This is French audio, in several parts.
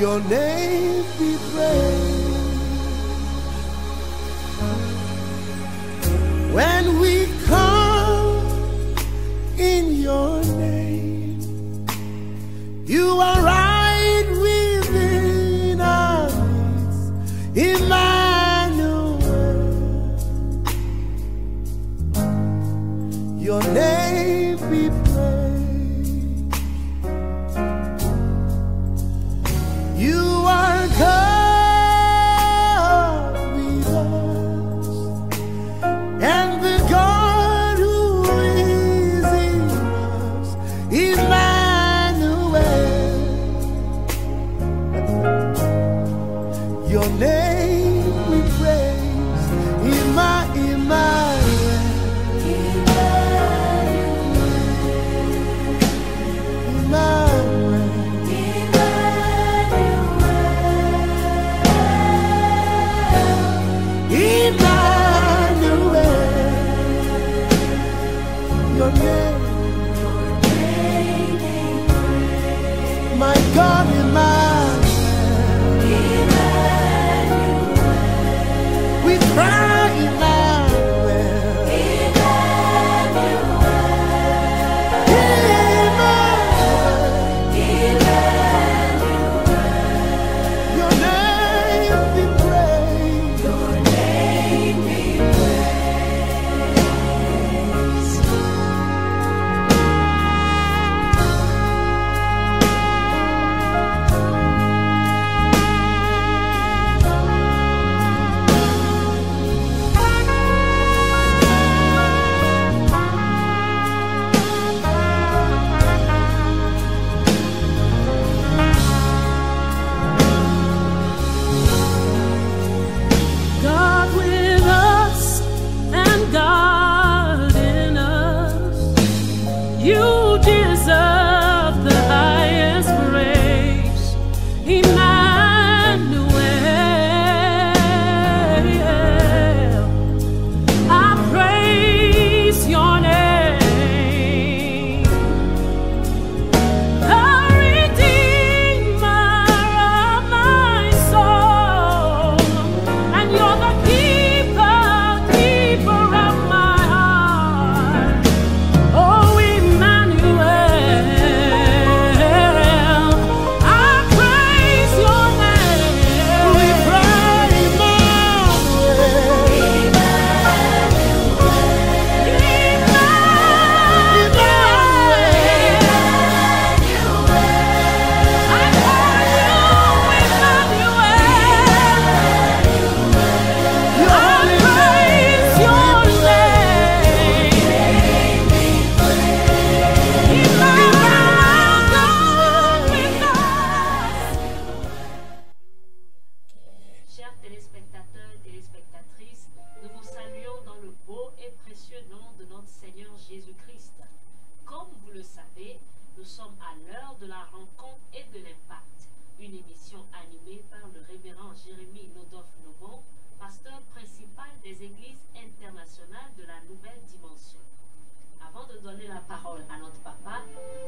Your name be praised. When we come in your name, you are right within our midst, Emmanuel. Your name be praised.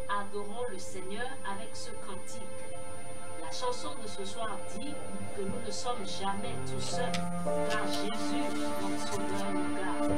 Adorons le Seigneur avec ce cantique. La chanson de ce soir dit que nous ne sommes jamais tout seuls, car Jésus, notre Sauveur, nous garde.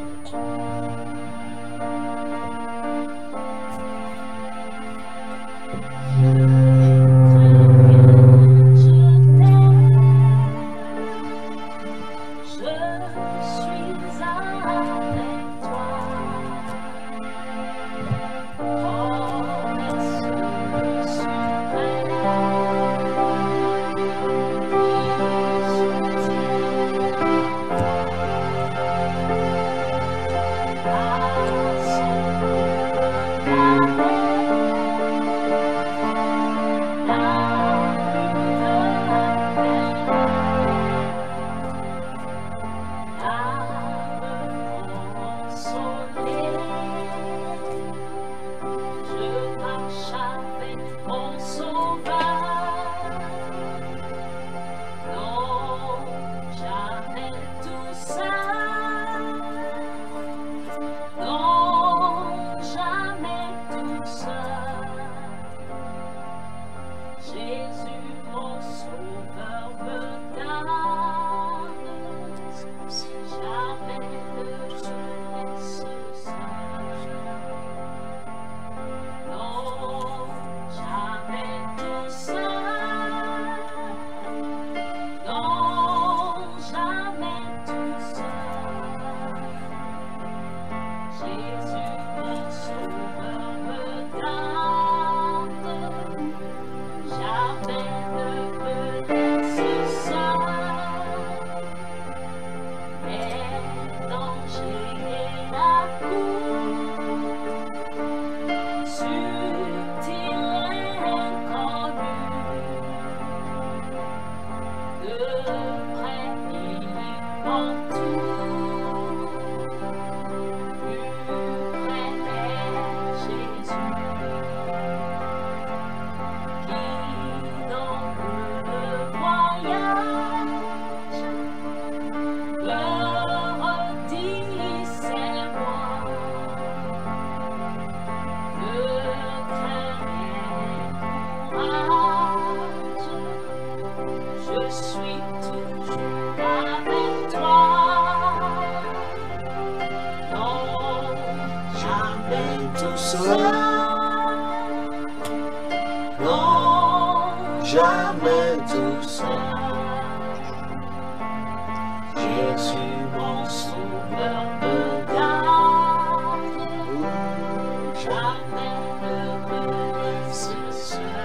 Non, jamais tout seul. Jésus mon sauveur me garde. Jamais ne me laisse seul.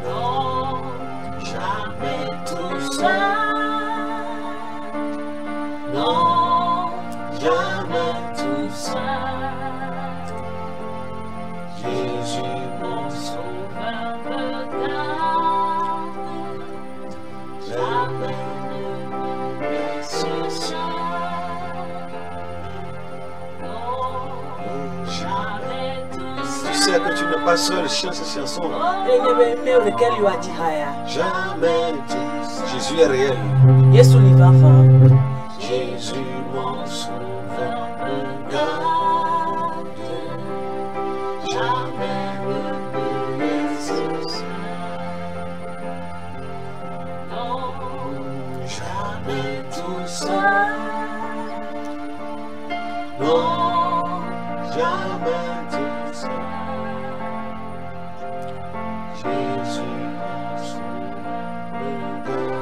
Non, jamais tout seul. Non, jamais tout seul. Jésus mon sauveur me garde. Jamais ne me laisse seul. Non, jamais tout seul. Tu sais que tu n'es pas seul, chante cette chanson. Jamais tout seul. Jésus est réel. Jésus mon sauveur me garde. Jamais ne me laisse seul. Non, jamais tout seul. Non, jamais tout seul. Jésus mon sauveur me garde.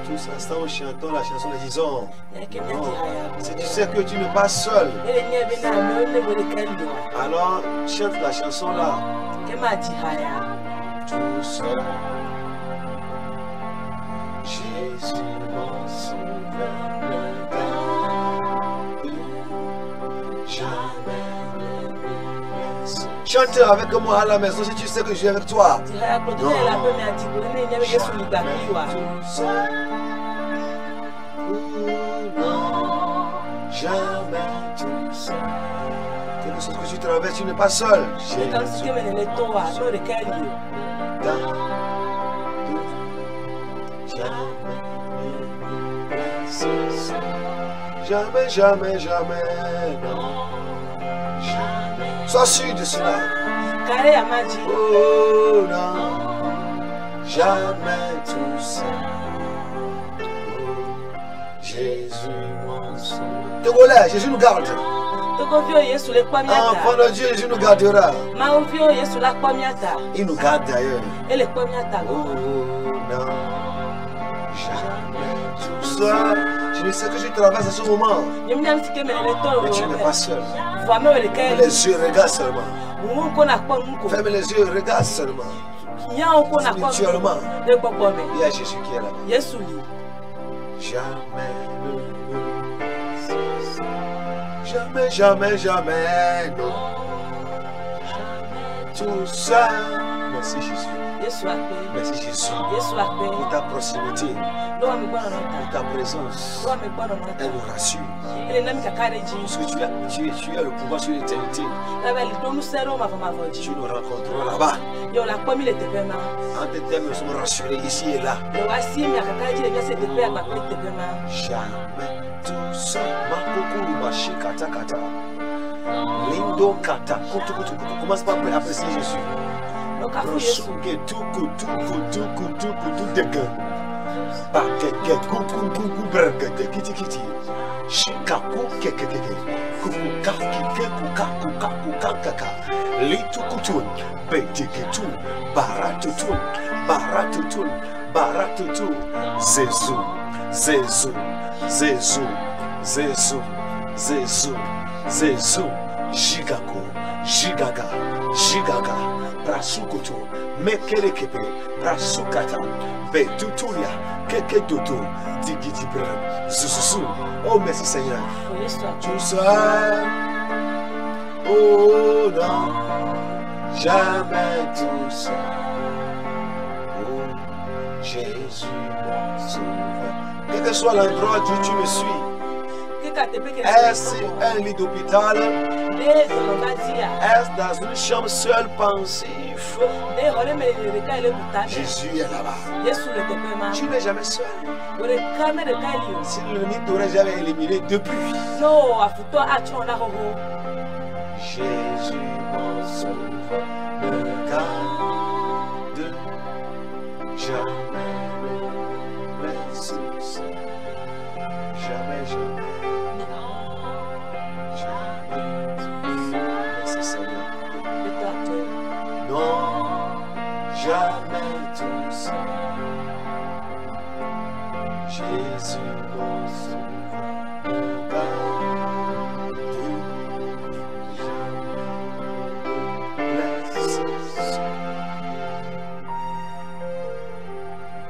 Tous ensemble chantons la chanson et disons non. Si tu sais que tu n'es pas seul, alors chante la chanson là. Tout seul. Jésus mon sauveur me garde. Jamais ne me laisse. Chante avec moi à la maison si tu sais que je suis avec toi. Tout seul. Non, jamais tout seul. Quelque chose que tu traverses, tu n'es pas seul. Jésus Jamais, jamais, jamais. non, jamais. Sois sûr de cela. Oh non. Jamais tout seul. Jésus mon sauveur. Togolais, Jésus nous garde. Enfant de Dieu, Jésus nous gardera. Il nous garde d'ailleurs. Oh non. Jamais tout Sois, je sais que je traverse à ce moment. Mais tu n'es pas seul. Les yeux regardent seulement. Ferme les yeux, regarde seulement. Spirituellement, il y a Jésus qui est là. Jamais, jamais, jamais, jamais, non. Tout ça. Merci Jésus. Merci Jésus. Pour ta proximité, pour ta présence, elle nous rassure. Parce que tu as le pouvoir sur l'éternité. Tu nous rencontreras là-bas. En tes thèmes, nous sommes rassurés ici et là. Jamais tout ça. Makokuru machi kata kata. Lindo kata. Kutu kutu kutu. Commence par apprécier Jésus. Rosuke tuku tuku tuku tuku tuku dega. Bakeke kuku kuku bergete kiti kiti. Shikaku keke keke. Kuku kaki keku kaku kaku kakaka. Litu kutun. Betiketun. Baratutun. Baratutun. Baratutun. Zezu. Zezu. Zezu. Zezu. Zezu. Zezu. Gigago. Gigaga. Gigaga. Brasukutu, mekerekepe, brasukata, betutulia, keke dodo, digidibra, zuzuzu. Oh merci Seigneur. Tout ça, oh non, jamais tout ça. Oh Jésus mon sauveur. Quel que soit l'endroit où tu me suis, est-ce un lit d'hôpital? Est-ce dans une chambre seule pensive? Jésus est là-bas. Tu n'es jamais seul. Si l'ennemi t'aurait jamais éliminé depuis. Jésus mon sauveur me garde. Jamais ne me Merci Seigneur. Peut-être. Non, jamais tout seul. Jésus, mon sauveur, me garde. Jamais me laisse seul.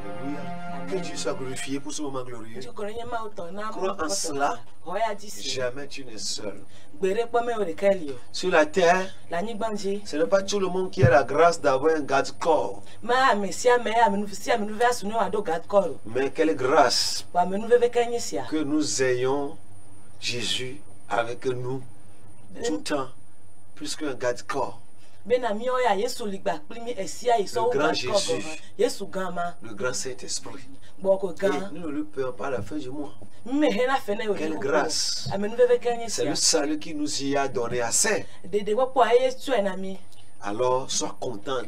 Alléluia. Que Dieu soit glorifié pour ce moment glorieux. Tu connais ma autant na. Crois en cela. Roya d'ici. Jamais tu n'es seul. Gbere po me ore kelio. Sur la terre, La ni gbanji. ce n'est pas tout le monde qui a la grâce d'avoir un garde-corps. Ma mesia me amenu sia amenu va sunu ado gad koro. Mais quelle grâce Wa amenu ve kenyi sia. que nous ayons Jésus avec nous tout le temps, plus qu'un garde-corps. Bena mi oya Yesu ligba primi esia iso Le grand gad koro. Jésus. Yesu gama. Le grand Saint-Esprit. Boko Et gan. nous ne le payons pas à la fin du mois. Me hena fene ore. Quelle grâce. Amenu ve kenyi C'est sia. le salut qui nous y a donné assez. Dede popo aye tu enami. Alors, sois content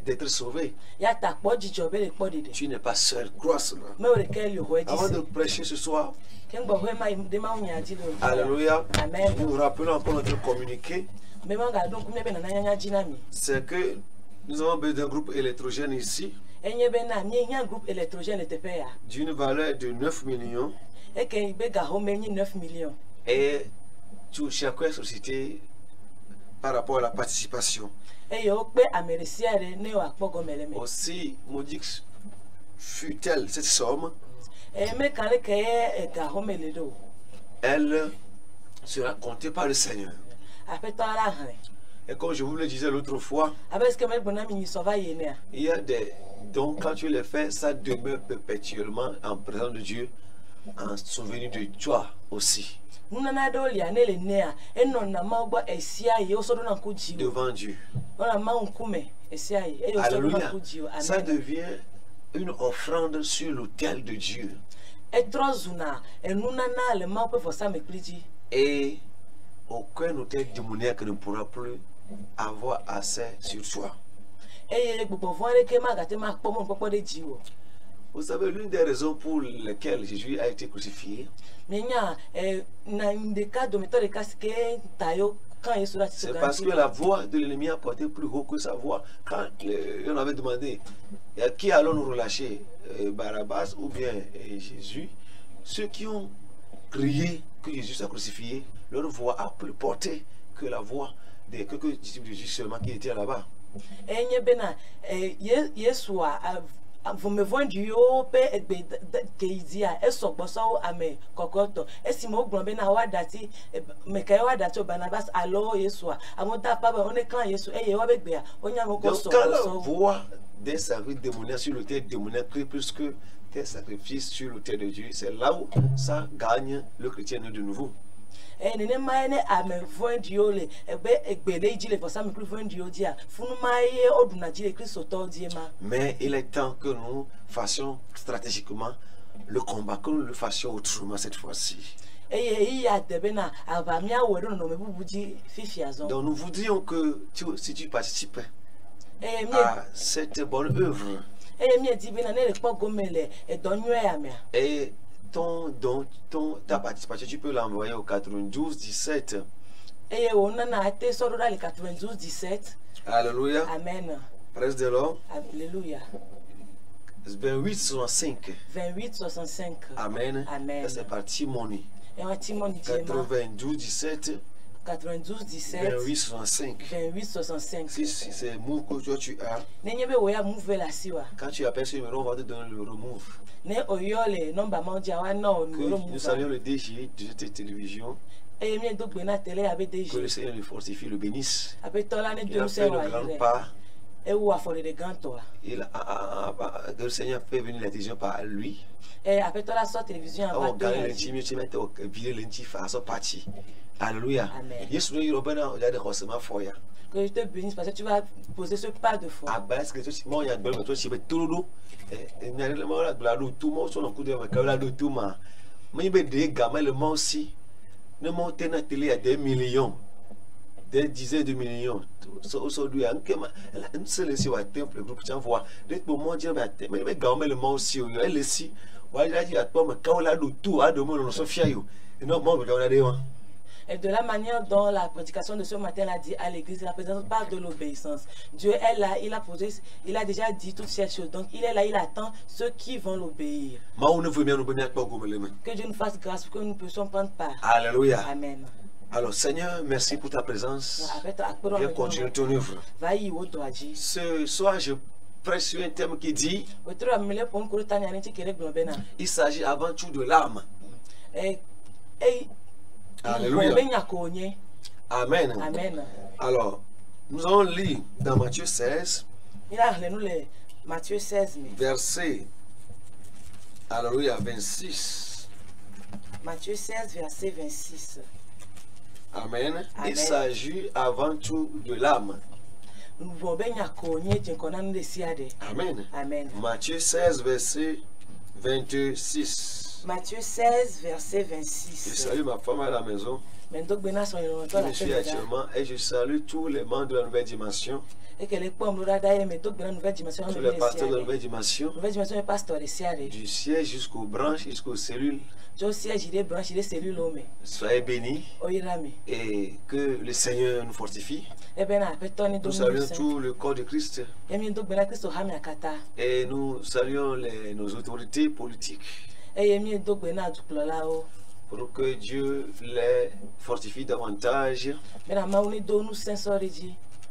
d'être sauvé. Ya ta po jijo be le po dede. Tu n'es pas seul. Crois cela. Me ore kelio ho Avant de disi. prêcher ce soir, Kengbo ho ma de ma unya dilo. alléluia, Amen. nous rappelons encore notre communiqué. Me manga donc me be na nyanya jinami. C'est que nous avons besoin d'un groupe électrogène ici, Enye be na mi nya groupe électrogène te pe ya. d'une valeur de 9 millions. Eke be ga ho me 9 millions. Et chacun société par rapport à la participation. E yo pe amerisiere ne o akpogo meleme. Aussi, maudite fut-elle cette somme, E me kan le ke e ga ho me le do. elle sera comptée par le Seigneur. Apeto ara han. Et comme je vous le disais l'autre fois, Abeske me bona mi so va ye ne. il y a des dons, quand tu les fais, ça demeure perpétuellement en présence de Dieu, en souvenir de toi aussi, Nuna na do lia ne le ne a. E no na ma ogbo esia ye o so do na kuji. devant Dieu. Ona ma nkume esia ye. E yo so do na Alléluia. kuji. Ça Amen. devient une offrande sur l'autel de Dieu. E trozuna e nuna na le ma pe for sa me kliji. Et aucun autel démoniaque ne pourra plus avoir accès sur toi. E ye gbogbo fun re ke ma ga te ma pomo popo de jiwo. Vous savez, l'une des raisons pour lesquelles Jésus a été crucifié, Menya na ndeka do metode kasike tayo quand Yesu la c'est parce que la voix de l'ennemi a porté plus haut que sa voix. Quand on avait demandé qui allons nous relâcher, Barabbas ou bien Jésus, ceux qui ont crié que Jésus soit crucifié, leur voix a plus porté que la voix des quelques disciples de Jésus seulement qui étaient là-bas. enye bena Yesu vous me voyez du yo pe egbe ke izia esogbo so ame kokoto esimo ogbon bena wa dati me kai wa dati Barnabas alo Yesu amoda pa ba one kan Yesu eye wa begbe a onya mo ko Donc so quand la so voix des sacrifices démoniaques sur l'autel démoniaque crie plus que tes sacrifices sur l'autel de Dieu, c'est là où ça gagne le chrétien de nouveau. nene mai ne ame voyez du yo le egbe le ijile for sam kru voyez du yo dia funu mai oduna jile Kristo to die ma. Mais il est temps que nous fassions stratégiquement le combat, que nous le fassions autrement cette fois-ci. Eye ya debena abamia wero no mebubuji fifi azon. Donc nous voudrions que si tu participais Mi à cette bonne œuvre mi di bena ne le po gomele e donyo ya mia. et ta participation, tu peux l'envoyer au 92 17. Eye wona na ate so do le 92 17. Alléluia. Amen. Presse de l'or. Alléluia. 28 65. 28 65. Amen. Amen. Ça, c'est parti, Moni. Et un Timon Diema 92 17. 92 17 28 65. 28 65. Si c'est move que toi tu as, Nenye be woya move la siwa. quand tu appelles ce numéro, on va te donner le remove. Ne oyole number mondia wa no Que numéro nous move. saluons le DG de cette télévision. Eye mi do gbe na tele abe Que le deji. Seigneur le fortifie, le bénisse. Abe tola ne Il a do fait se le wa grand ire. pas. E wo afore de ganto. Que le Seigneur fait venir la télévision par lui. Abe tola so télévision On ava gagne to. l'intime, tu mets virer l'intime à sa partie. Alléluia. Amen. Yesu ne yoro bena ya de khosema foya. Que je te bénisse parce que tu vas poser ce pas de foi. Abas que tu mo ya gbel to chibe tulu. Nyare le mo la gladu tu mo so no kude ma kala do tu ma. Mais be de gama le mo aussi. Ne mo tena télé à des millions. Des dizaines de millions. Aujourd'hui, un seul ici va temple, le groupe, tu vois. Dès que mon Dieu va te, mais gama le mo aussi, elle ici, Voilà, il y a toi, mais quand on a le tout, à demain, on s'en fiait. Non, bon, on a des. Et de la manière dont la prédication de ce matin l'a dit à l'église, la prédication parle de l'obéissance. Dieu est là, il a déjà dit toutes ces choses. Donc il est là, il attend ceux qui vont l'obéir. Que Dieu nous fasse grâce pour que nous puissions prendre part. Alléluia. Amen. Alors Seigneur, merci pour ta présence. Viens continuer ton œuvre. Ce soir, je prêche sur un thème qui dit, il s'agit avant tout de l'âme. Alléluia. Amen. Amen. Alors, nous allons lire dans Matthieu 16, Matthieu 16, verset, alléluia, 26. Matthieu 16, verset 26. Amen. Amen. Il s'agit avant tout de l'âme. Amen. Amen. Matthieu 16, verset 26. Matthieu 16, verset Je 26. salue ma femme à la maison. Je suis actuellement et je salue tous les membres de la nouvelle dimension. Tous les pasteurs de la nouvelle dimension. Du siège jusqu'aux branches, jusqu'aux cellules. Soyez bénis et que le Seigneur nous fortifie. Nous saluons tout le corps de Christ et nous saluons nos autorités politiques pour que Dieu les fortifie davantage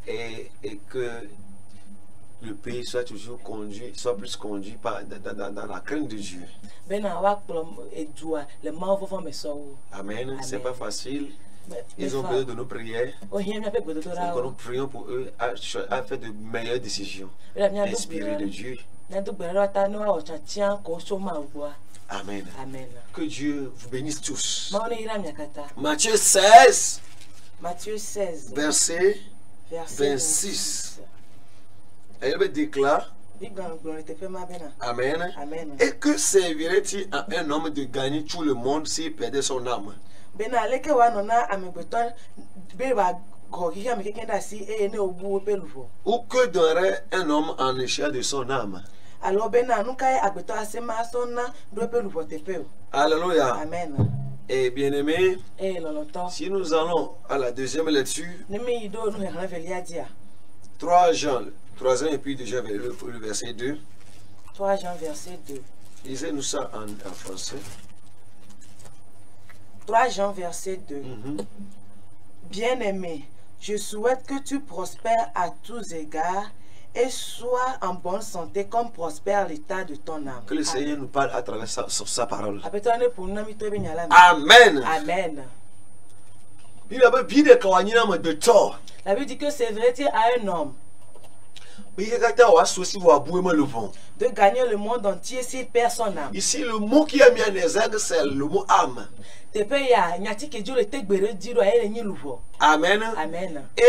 et que le pays soit toujours conduit, soit plus conduit dans la crainte de Dieu. Amen. C'est pas facile. Ils ont besoin de nos prières. Que nous prions pour eux à faire de meilleures décisions, inspirées de Dieu. Amen. Amen. Que Dieu vous bénisse tous. Matthieu 16, Matthieu 16, verset 26. Elle me déclare, Amen. Amen. Et que servirait-il à un homme de gagner tout le monde s'il perdait son âme? Ou que donnerait un homme en échange de son âme? Alléluia. Amen. Et bien aimé, Et si nous allons à la deuxième lecture, 3 Jean, 3e et puis déjà le verset 2. 3 Jean, verset 2. Lisez-nous ça en français. 3 Jean, verset 2. Bien-aimé, je souhaite que tu prospères à tous égards et sois en bonne santé comme prospère l'état de ton âme. Que le Seigneur nous parle à travers sa parole. Amen. Amen. Amen. Il avait bien des kawanyina de tort. La Bible dit que c'est vrai à un homme de gagner le monde entier s'il perd son âme. Ici, le mot qui est mis en exergue, c'est le mot âme. Amen. Amen. Et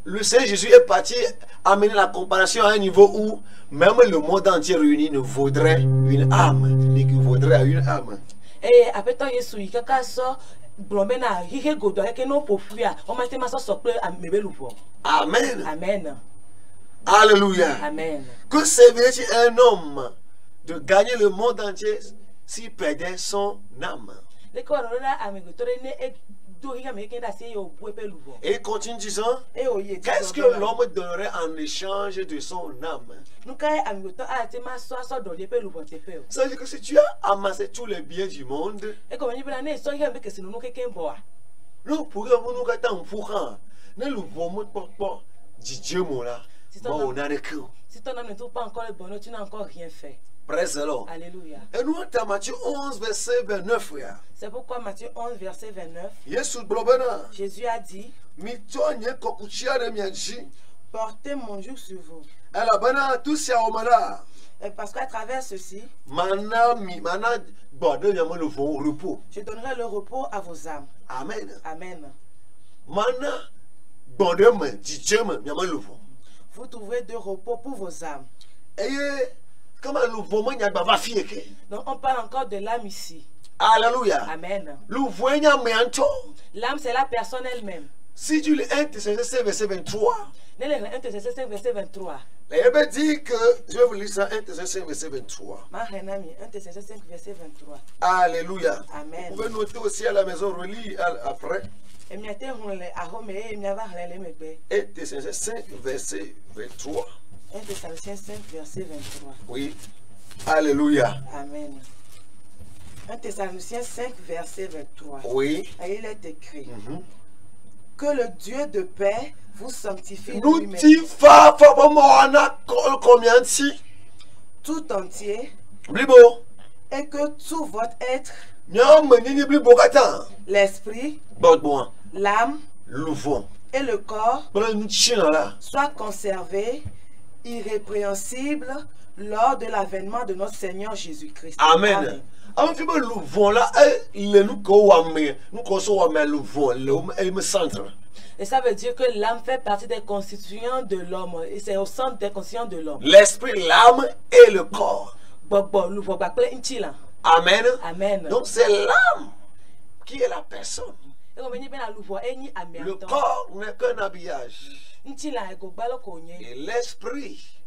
le Seigneur Jésus est parti amener la comparaison à un niveau où même le monde entier réuni ne vaudrait une âme, n'équivaudrait à une âme. Et après tant Yesu ikaka so blomena hihe godo eke no pofua o mate maso sokle amebeluvo. Amen. Amen. Alléluia. Amen. Que servirait-il un homme de gagner le monde entier s'il perdait son âme? Le ko rora amegotore ne e do higa meke da se yo buepeluvo. Et il continue disant, E oye. qu'est-ce que l'homme donnerait en échange de son âme? Nukai amegoto a te maso so do lepeluvo tefeo. Ça veut dire que si tu as amassé tous les biens du monde, E ko nyi bla ne so higa meke sinu nuke kembo. nous pourrions nous gâter en pourrant. Ne le bon pas Dieu mon là. Bon, on a des coups. Si ton âme ne trouve pas encore le bonheur, tu n'as encore rien fait. Praise the Lord. Alléluia. Et nous, dans Matthieu 11, verset 29, frère. C'est pourquoi Matthieu 11, verset 29, Jésus a dit, portez mon joug sur vous. Et parce qu'à travers ceci, je donnerai le repos à vos âmes. Amen. Amen. Vous trouverez de repos pour vos âmes. Donc on parle encore de l'âme ici. Alléluia. Amen. L'âme L'âme c'est la personne elle-même. Si tu lis 1 Thessaloniciens verset 23, Nele 1 Thessaloniciens verset 23. la Bible dit que, je vais vous lire ça, 1 Thessaloniciens verset 23. Ma renami 1 Thessaloniciens verset 23. Alléluia. Amen. Vous pouvez noter aussi à la maison, relis après. Et miate hunle ahome e miava hlele megbe. 1 Thessaloniciens 5 verset 23. 1 Thessaloniciens 5 verset 23. Oui. Alléluia. Amen. 1 Thessaloniciens 5 verset 23. Oui. Et il est écrit que le Dieu de paix vous sanctifie Nous lui-même ti fa moana combien ti? tout entier Blibo. et que tout votre être, Nyam menini blibo katan. l'esprit, Bon. l'âme Louvon. et le corps Bon nous china là. soient conservés irrépréhensibles lors de l'avènement de notre Seigneur Jésus-Christ. Amen. Avant que le louvon là, nous ko wame louvon, le me centre. Et ça veut dire que l'âme fait partie des constituants de l'homme. Et c'est au centre des constituants de l'homme. L'esprit, l'âme et le corps. Amen. Amen. Donc c'est l'âme qui est la personne. Le corps n'est qu'un habillage. Et l'esprit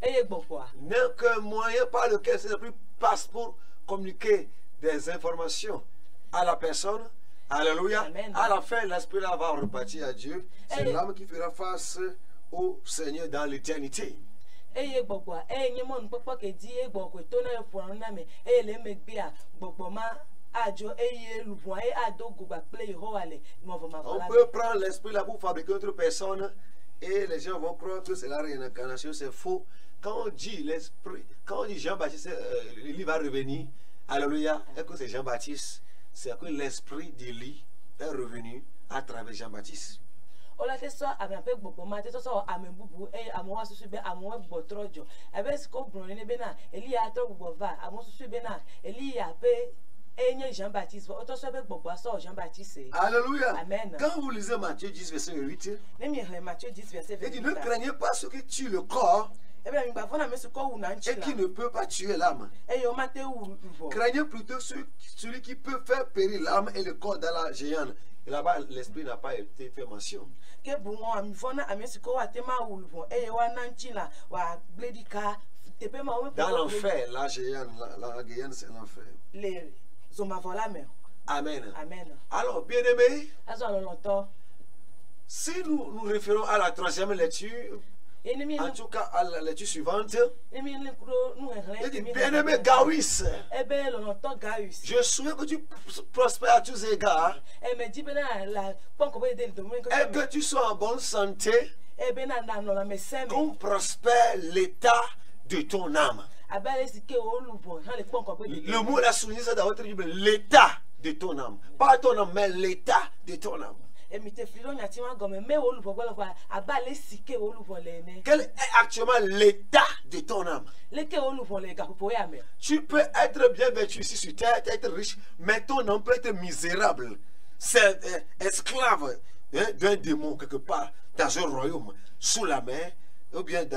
n'est qu'un moyen par lequel l'esprit passe pour communiquer des informations à la personne. Alléluia. Amen. À la fin, l'esprit là va repartir à Dieu. C'est l'âme qui fera face au Seigneur dans l'éternité. On peut prendre l'esprit là pour fabriquer une autre personne et les gens vont croire que c'est la réincarnation, c'est faux. Quand on dit l'esprit, quand on dit Jean-Baptiste, il va revenir, alléluia, et que c'est Jean-Baptiste, c'est que l'esprit d'Élie est revenu à travers Jean-Baptiste. Alléluia. Amen. Quand vous lisez Matthieu 10, verset 8, Matthieu 10, verset il dit 28. ne craignez pas ceux qui tuent le corps et qui ne peut pas tuer l'âme. Craignez plutôt celui qui peut faire périr l'âme et le corps dans la géante. Et là-bas, l'esprit n'a pas été fait mention. Dans l'enfer, la géante, la géante, c'est l'enfer. Amen. Amen. Alors, bien-aimés, si nous nous référons à la troisième lecture, en tout cas à la lecture suivante, il dit, bien-aimé Gaius, je souhaite que tu prospères à tous égards et que tu sois en bonne santé, qu'on prospère l'état de ton âme. Le mot l'a souligné ça dans votre Bible, l'état de ton âme. Pas ton âme, mais l'état de ton âme. Quel est actuellement l'état de ton âme? Tu peux être bien vêtu ici sur terre, être riche, mais ton âme peut être misérable. C'est esclave d'un démon quelque part dans un royaume, sous la mer, ou bien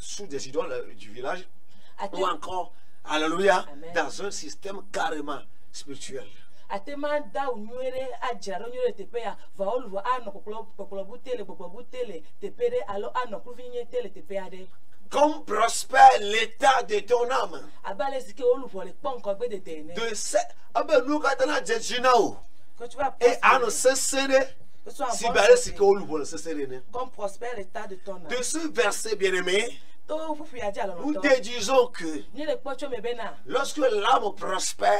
sous des idoles du village, ou encore, alléluia, dans un système carrément spirituel. Comme prospère l'état de ton âme. De ce, nous quand et à nous cesser comme prospère l'état de ton âme. De ce verset bien-aimé, nous déduisons que lorsque l'âme prospère,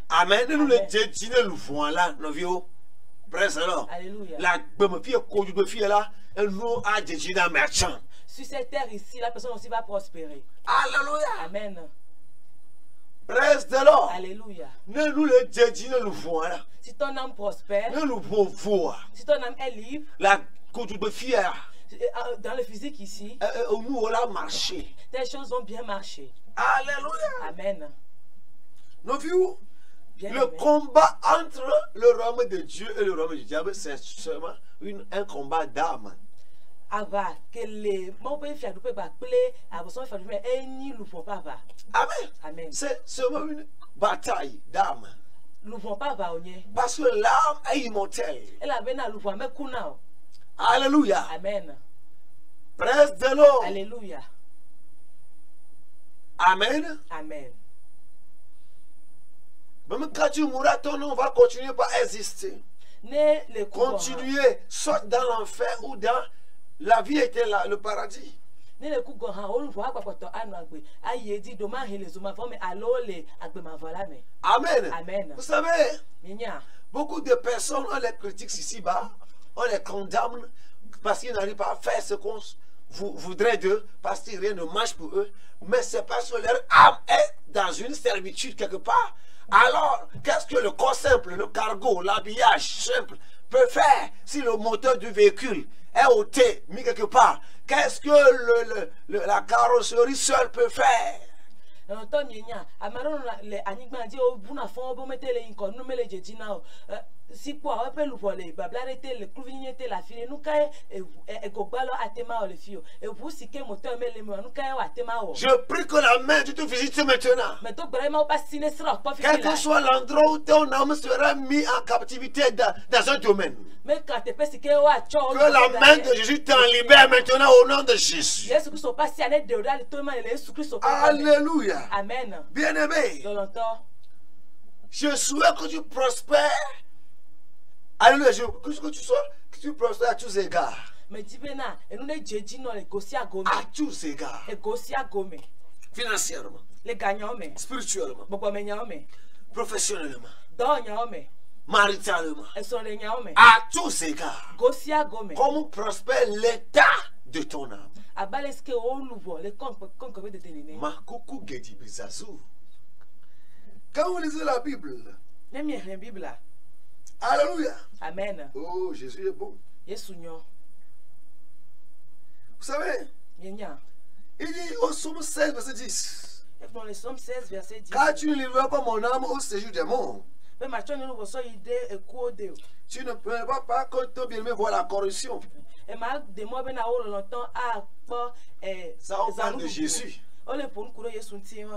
amen, nous le dédinons le voilà, nous vieux, présent, la bonne fille là, nous a dédiné un merchant. Sur cette terre ici, la personne aussi va prospérer. Alléluia. Amen. Presse de l'or. Alléluia. Nous le dédinons le voilà. Si ton âme prospère, nous le pouvons. Si ton âme est libre, la bonne dans le physique ici, nous allons marcher. Des choses vont bien marcher. Alléluia. Amen. Nous vivons le combat entre le royaume de Dieu et le royaume du diable, c'est seulement un combat d'âme. Amen. Amen. C'est seulement une bataille d'âme. luvon pa va onye. Parce que l'âme est immortelle. Ela bena luvon me kuna. Alléluia. Amen. Presse de l'eau. Alléluia. Amen. Amen. Même quand tu mourras, ton nom va continuer par exister. Ne le Continuer, soit dans l'enfer ou dans la vie était là, le paradis. Ne le ku go han olufo apapoto anu agbe aye di do ma hele zo ma fo me alo le agbe ma vola me. Amen. Amen. Vous savez, Minya. beaucoup de personnes, on les critique ici-bas, on les condamne parce qu'ils n'arrivent pas à faire ce qu'on voudrait d'eux, parce que rien ne marche pour eux. Mais c'est parce que leur âme est dans une servitude quelque part. Alors, qu'est-ce que le corps simple, le cargo, l'habillage simple peut faire si le moteur du véhicule est ôté, mis quelque part? Qu'est-ce que la carrosserie seule peut faire? To nyenya amaro le anigba di o buna fon bo metele nko nu mele jeji na o sipo a pe lu vole bablare te le kluvinyete la file nu kai e gogbalo atema o le fio e bu sike moteur mele me nu kai o atema o. Je prie que la main de te visite maintenant. Mais to gbere ma o pas sine sra po fi. Quel que soit l'endroit où ton âme sera mis en captivité dans un domaine. Mais quand te pesi ke o a cho Que la main de Jésus t'en libère maintenant au nom de Jésus. Yesu Christ pas si ane de dal to ma le Yesu Christ. Alléluia. Amen. Bien-aimé, je souhaite que tu prospères. Alléluia, que tu prospères à tous égards. Mais dis bena, et nous les jeji no le gosi agome. À tous égards. Le gosi agome. Financièrement. Les gagnants mais. Spirituellement. Bobo menyao mais. Professionnellement. Donya mais. Maritalement. Et son lenyao mais. À tous égards. Gosi agome. Comment prospère l'état de ton âme? Abaleske o luvo le konko de tenine. Makuku gedi bizazou. Quand vous lisez la Bible. Même la Bible. Alléluia. Amen. Oh, Jésus est bon. Yesu nyo. Vous savez, il dit au psaume 16, verset 10. Dans le psaume 16, verset 10. Car tu ne livreras pas mon âme au séjour des morts. Tu ne prendras pas que ton bien-aimé voit la corruption. Ça, on parle de Jésus.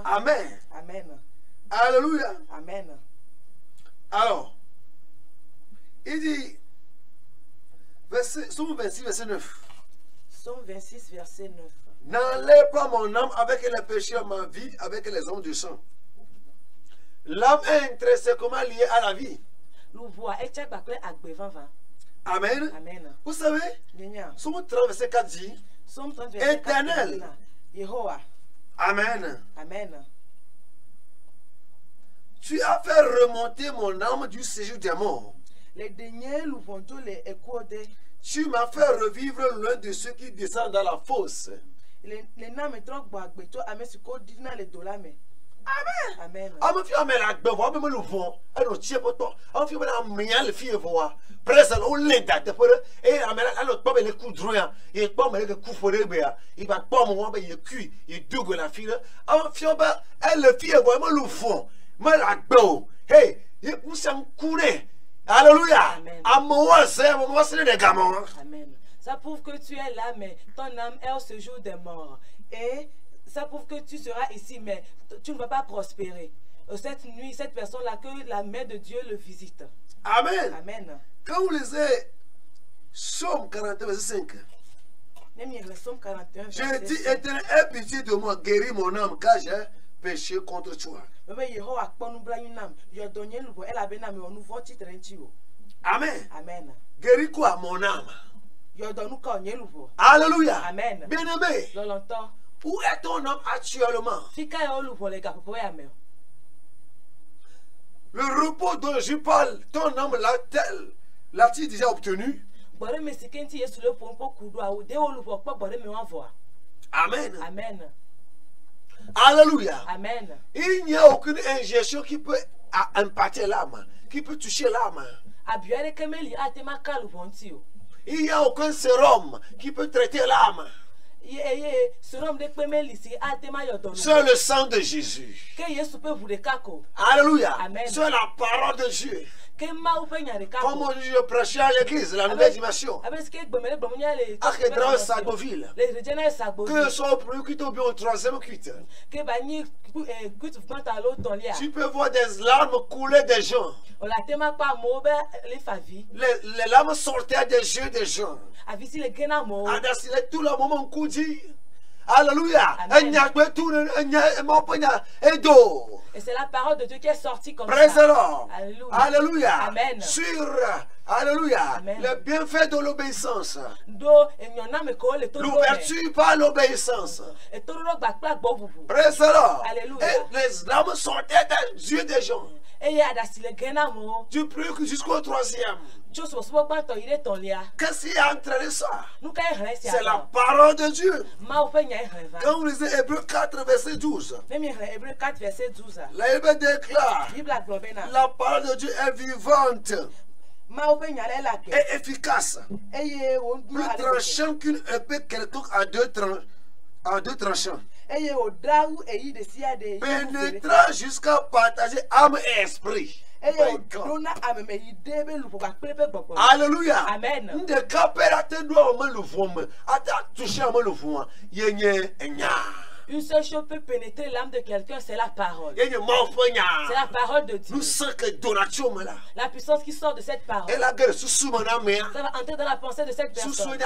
Amen. Amen. Alléluia. Amen. Alors, il dit, psaume 26, verset 9. Psaume 26, verset 9. N'enlève pas mon âme avec les péchés de ma vie, avec les hommes du sang. L'âme est intrinsèquement liée à la vie. Amen. Amen. Vous savez, Psaume 30, verset 4 dit, Éternel. Amen. Amen. Tu as fait remonter mon âme du séjour des morts. Tu m'as fait revivre l'un de ceux qui descendent dans la fosse. Amen. Amen. I'm few me like before, I'm a phone. I don't chip at all. I'm few I'm me and fear for present only that the put it. I don't probably could draw. You bomb like a coup for the bear. If I bomb one by your cue, you do go la fear. I'm few about and the fear of my little phone. My like bow. Hey, you put some cool. Hallelujah. I'm more seven was in the gammon. Amen. Ça prouve que tu es là, mais ton âme est au séjour des morts. Et ça prouve que tu seras ici, mais tu ne vas pas prospérer. Cette nuit, cette personne-là, que la main de Dieu le visite. Amen. Amen. Quand vous lisez Psaume 41, verset 5. Psaume 41, je dis, Éternel, aie pitié de moi, guéris mon âme, car j'ai péché contre toi. Amen. Amen. Guéris quoi, mon âme? Alléluia. Amen. Bien-aimé. Où est ton âme actuellement? Le repos dont je parle, ton âme l'a-t-il déjà obtenu? Amen. Amen. Alléluia. Amen. Il n'y a aucune injection qui peut impacter l'âme, qui peut toucher l'âme. Il n'y a aucun sérum qui peut traiter l'âme. C'est le sang de Jésus. Alléluia. C'est la parole de Dieu. Comme je prêchais à l'église, la nouvelle dimension. À Kedra Sagoville. Que soit plus cuit ou bien au troisième cuite. Tu peux voir des larmes couler des gens. Les larmes sortaient des yeux des gens. Tout le moment qu'on dit Alléluia. Et c'est la parole de Dieu qui est sortie comme Praise ça. the Lord. Alléluia. Alléluia. Amen. Sur Alléluia. Amen. Le bienfait de l'obéissance. L'ouverture par l'obéissance. Praise the Lord. Alléluia. Et les larmes sortaient des yeux des gens. Tu pries jusqu'au troisième. Qu'est-ce qui est en train de ça? C'est la parole de Dieu. Quand vous lisez Hébreux 4, verset 12, la Bible déclare la parole de Dieu est vivante et efficace, plus tranchant qu'une épée quelconque à deux tranchants, pénétrant jusqu'à partager âme et esprit. Alléluia. Amen. Une seule chose peut pénétrer l'âme de quelqu'un, c'est la parole. C'est la parole de Dieu. La puissance qui sort de cette parole. Ça va entrer dans la pensée de cette personne.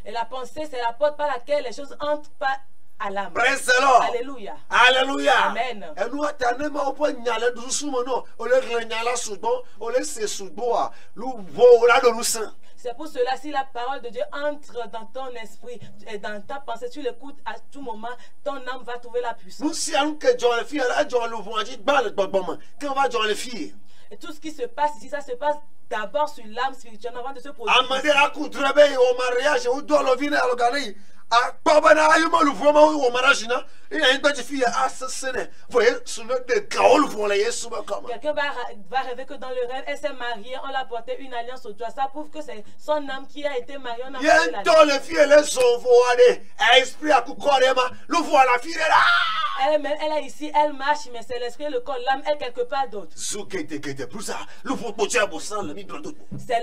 Et la pensée, c'est la porte par laquelle les choses entrent pas à l'âme. Praise the Lord. Alléluia. Alléluia. Amen. C'est pour cela, si la parole de Dieu entre dans ton esprit et dans ta pensée, tu l'écoutes à tout moment, ton âme va trouver la puissance. Et tout ce qui se passe ici, ça se passe d'abord sur l'âme spirituelle avant de se produire. Quelqu'un va rêver que dans le rêve, elle s'est mariée, on l'a porté une alliance au doigt. Ça prouve que c'est son âme qui a été mariée. On a porté l'alliance. Elle est ici, elle marche, mais c'est l'esprit et le corps. L'âme est quelque part d'autre. C'est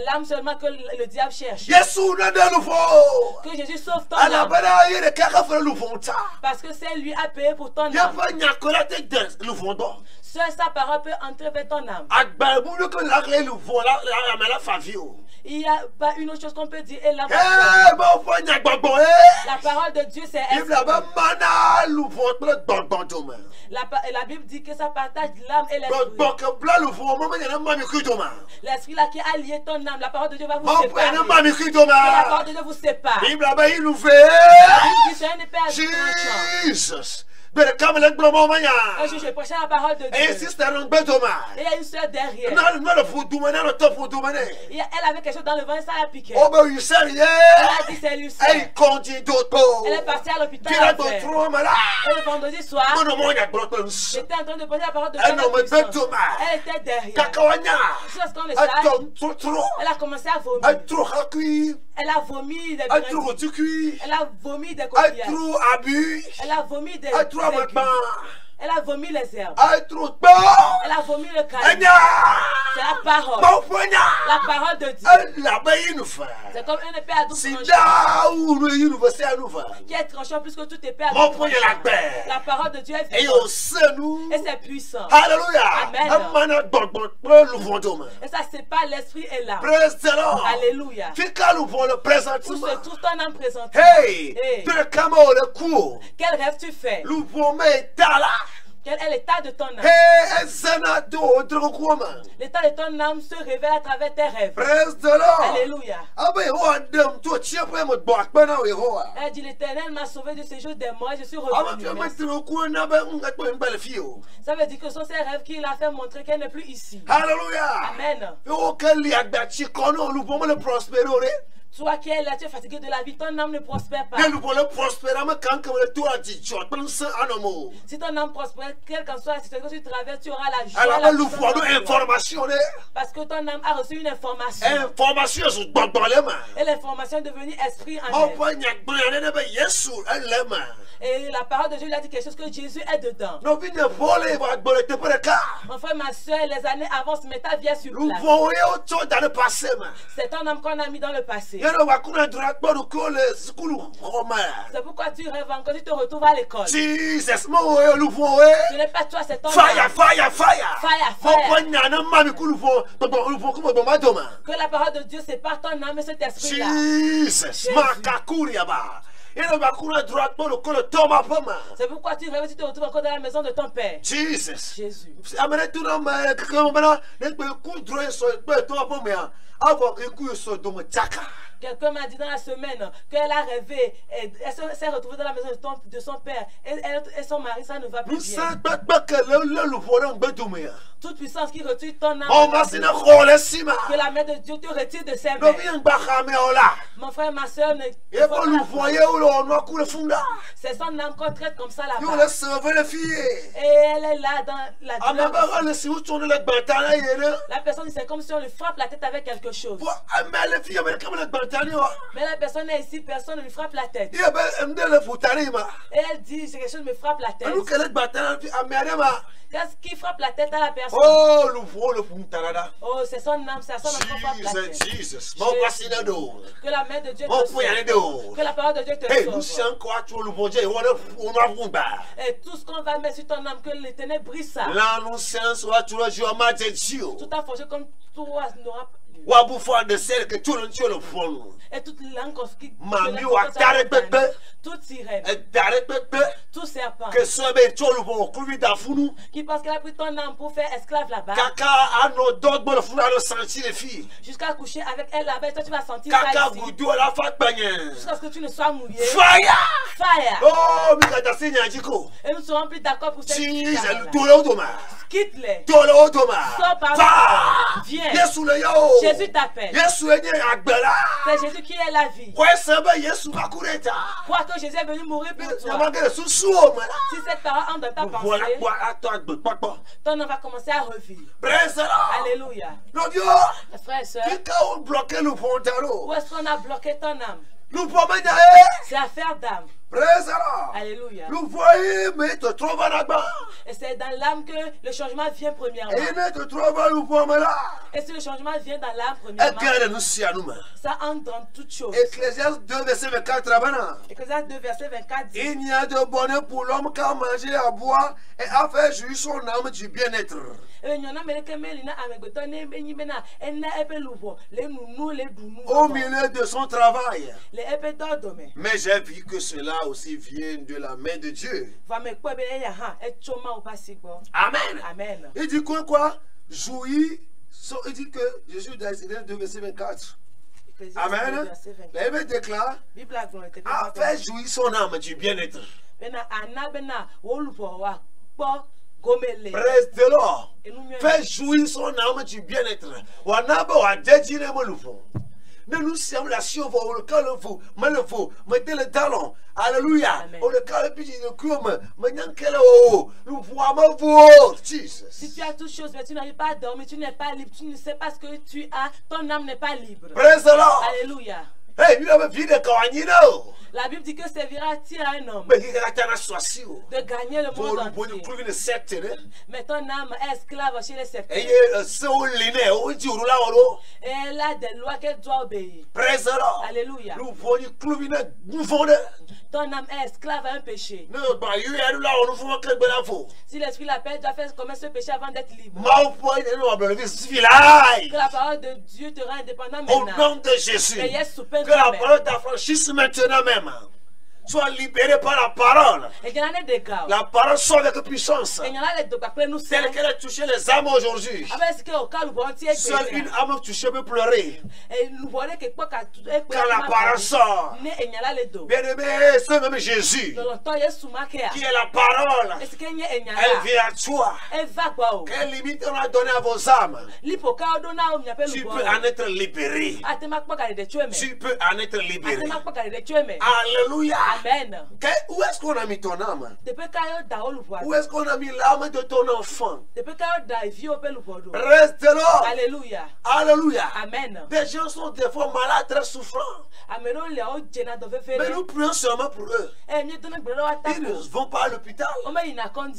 l'âme seulement que le diable cherche. Que Jésus sauve ton âme. Parce que c'est lui a payé pour ton âme. Seule sa parole peut entrer vers ton âme. Il n'y a pas une autre chose qu'on peut dire. Et la parole de Dieu, c'est la Bible dit que ça partage l'âme et l'esprit. L'esprit là qui a lié ton âme, la parole de Dieu va vous séparer. La parole de Dieu vous sépare. La Bible dit c'est un épée à deux tranchants. Jesus. Un jour, je prêchais la parole de Dieu. Et il y a une soeur derrière. Elle avait quelque chose dans le ventre, ça l'a piqué. Elle a dit c'est Lucien. Elle est partie à l'hôpital. Et le vendredi soir, j'étais en train de prêcher la parole de Dieu. Elle était derrière. Jusqu'à le sache, elle a commencé à vomir. Elle a vomi des brindilles. Elle a vomi des coquillages. Elle a vomi des Elle a vomi les herbes. Elle a vomi le caillou. C'est la parole. La parole de Dieu. C'est comme une épée à double tranchant qui est tranchant plus que toute épée à double tranchant. La parole de Dieu est vivante. Et c'est puissant. Alléluia. Amen. Et ça sépare l'esprit et l'âme. Alléluia. Où se trouve ton âme présentée? Hey. Quel rêve tu fais? Quel est l'état de ton âme? L'état de ton âme se révèle à travers tes rêves. Alléluia. Elle dit l'Éternel m'a sauvé du séjour des morts et je suis revenu. Ça veut dire que ce sont ces rêves qu'il a fait montrer qu'elle n'est plus ici. Alléluia. Amen. Toi qui es là, tu es fatigué de la vie, ton âme ne prospère pas. Ne nous voulons prospérer, mais quand le tour a dit, tu as pensé à nos mots. Si ton âme prospère, quelle qu'en soit la situation que tu traverses, tu auras la joie. Alors, nous voulons information. Parce que ton âme a reçu une information. Information sur dans les mains. Et l'information est devenue esprit en Mon elle. point, il y a les mains. Et la parole de Dieu lui a dit quelque chose que Jésus est dedans. Nous venons voler, voler, pour le cas. Mon frère, ma soeur, les années avancent, mais ta vie est sur Nous place. voyons autant dans le passé. C'est ton âme qu'on a mis dans le passé. Il y a un droit pour le school romain. C'est pourquoi tu rêves encore, tu te retrouves à l'école. Jesus, moi, nous voyons. Ce n'est pas toi, c'est ton Fire, âme. fire, fire. Fire, Mon fire. point, il y a un mami qui nous voit. Que la parole de Dieu sépare ton âme et cet esprit-là. Jesus, Makakuriaba. Il y a un droit pour le Thomas. C'est pourquoi tu rêves, tu te retrouves encore dans la maison de ton père. Jesus. Jésus. Amenez tout le monde, maintenant, les coups de droit sont avant que les coups soient dans le tchaka. Quelqu'un m'a dit dans la semaine qu'elle a rêvé, elle s'est retrouvée dans la maison de son père. Et son mari, ça ne va plus Nous bien. savons que le voleur est Toute puissance qui retire ton âme. on va se rôler si mal. Que la main de Dieu te retire de ses Nous mains. venons de là. Mon frère, ma soeur, ne. Et pour nous voyer où l'on a coulé fond là. C'est son âme qu'on traite comme ça Nous là-bas. le sauver les filles. Et elle est là dans la Ah, mais douleur. bah, si vous tournez la bataille, La personne dit c'est comme si on lui frappe la tête avec quelque chose. mais les filles, mais comme la bataille, Mais la personne est ici, personne ne lui frappe la tête. il y a le foutari, Et elle dit c'est quelque chose me frappe la tête. nous que la bataille, Qu'est-ce qui frappe la tête à la personne? oh, le voile, le foutarada. Oh, c'est son âme, c'est son âme qui frappe la tête. Jesus, mon voici dans l'eau. Que la main de Dieu Mon te poignet sauve. d'eau. Que la parole de Dieu te Hey, nous sauve. sommes quoi, tu le bon Dieu, on a vu bas. Et tout ce qu'on va mettre sur ton âme, que les ténèbres brisent ça. Là, nous sommes soit tu le jour, ma tête, Tout a forgé comme toi n'aura pas. ou à bouffer de celle que tu le fond. Et toute langue qui. Mami, ou à t'arrêter, bébé. Toute sirène, Et d'arrêter, bébé. tout serpent Que ce bébé, tu le bon, courir dans fou. qui pense qu'elle a pris ton âme pour faire esclave là-bas. Caca, à nos dogmes, le fou, à le sentir les filles. Jusqu'à coucher avec elle là-bas, toi tu vas sentir ça Caca, ici. goudou, à la fac, bagnen. Jusqu'à ce que tu ne sois mouillé. Fire! Fire. Oh, mais t'as signé un dico. Et nous ne serons plus d'accord pour cette Jesus, histoire-là. tout le automa. Quitte-les. Tout le automa. Sors par Va! là. Viens. Yesu le yo. Jésus t'appelle. Yesu est né à Gbela. C'est Jésus qui est la vie. Ouais, c'est bien Yesu va courir. Crois que Jésus est venu mourir pour Il y a toi. manqué de sous-sous, man. Si cette parole entre dans ta Voilà pensée, quoi, attends, papa. ton âme va commencer à revivre. Praise the Lord. Alléluia. Non, Dieu. Mes frères et sœurs, Qui a bloqué le fondalo? où est-ce qu'on a bloqué ton âme? Nous pouvons y aller. C'est affaire d'âme. Praise the Lord. Alléluia. Nous voyons, mais te trouves là-bas. Et c'est dans l'âme que le changement vient premièrement. Et ne te trouves pas, nous pouvons là. Et si le changement vient dans l'âme Et premièrement, garde nous si à nous, man. ça entre dans toutes choses. Ecclésiaste 2, verset 24, là-bas. Ecclésiaste 2, verset 24 dit Il n'y a de bonheur pour l'homme qu'à manger, à boire et à faire jouir son âme du bien-être. Au milieu de son travail. Mais j'ai vu que cela aussi vient de la main de Dieu. Amen. Amen. Il dit quoi? Jouir. Il dit que Jésus dans Ecclésiaste 2, verset 24. Amen. La Bible déclare à faire jouir son âme du bien-être. Praise the Lord. Faire jouir son âme du bien-être. Nous sommes la chauve, on le calme, mettez le talon. Alléluia. On le calme, puis le crume. Nous voyons vos. Jesus. Si tu as toutes choses, mais tu n'arrives pas à dormir, tu n'es pas libre, tu ne sais pas ce que tu as, ton âme n'est pas libre. Praise the Lord. Alléluia. Hey, nous avons vu de Kawanyino. La Bible dit que servira-t-il à un homme Mais il y a un associ. de gagner le monde entier. Pour une secte. Mais ton âme est esclave chez les sectaires. Et elle a des lois qu'elle doit obéir. Praise the Lord. Alléluia. Nous voyons nous voyons. Ton âme est esclave à un péché. Non, bah, il y a là, on nous voit que Si l'esprit l'appelle, tu dois faire commettre ce péché avant d'être libre. Que la parole de Dieu te rend indépendant Au maintenant. nom de Jésus. Que Yes Que soupène la toi-même. parole t'affranchisse maintenant même. Sois libéré par la parole. La parole sort avec puissance. Telle qu'elle a touché les âmes aujourd'hui. Seule une âme touchée peut pleurer. Quand la parole sort. Bien-aimé, c'est même Jésus qui est la parole. Elle vient à toi. Quelle limite on a donné à vos âmes? Tu peux en être libéré. Tu peux en être libéré. Alléluia. Amen. Où est-ce qu'on a mis ton âme? Où est-ce qu'on a mis l'âme de ton enfant? Reste là. Alléluia. Alléluia. Amen. Des gens sont des fois malades, très souffrants. Mais nous prions seulement pour eux. Ils ne vont pas à l'hôpital.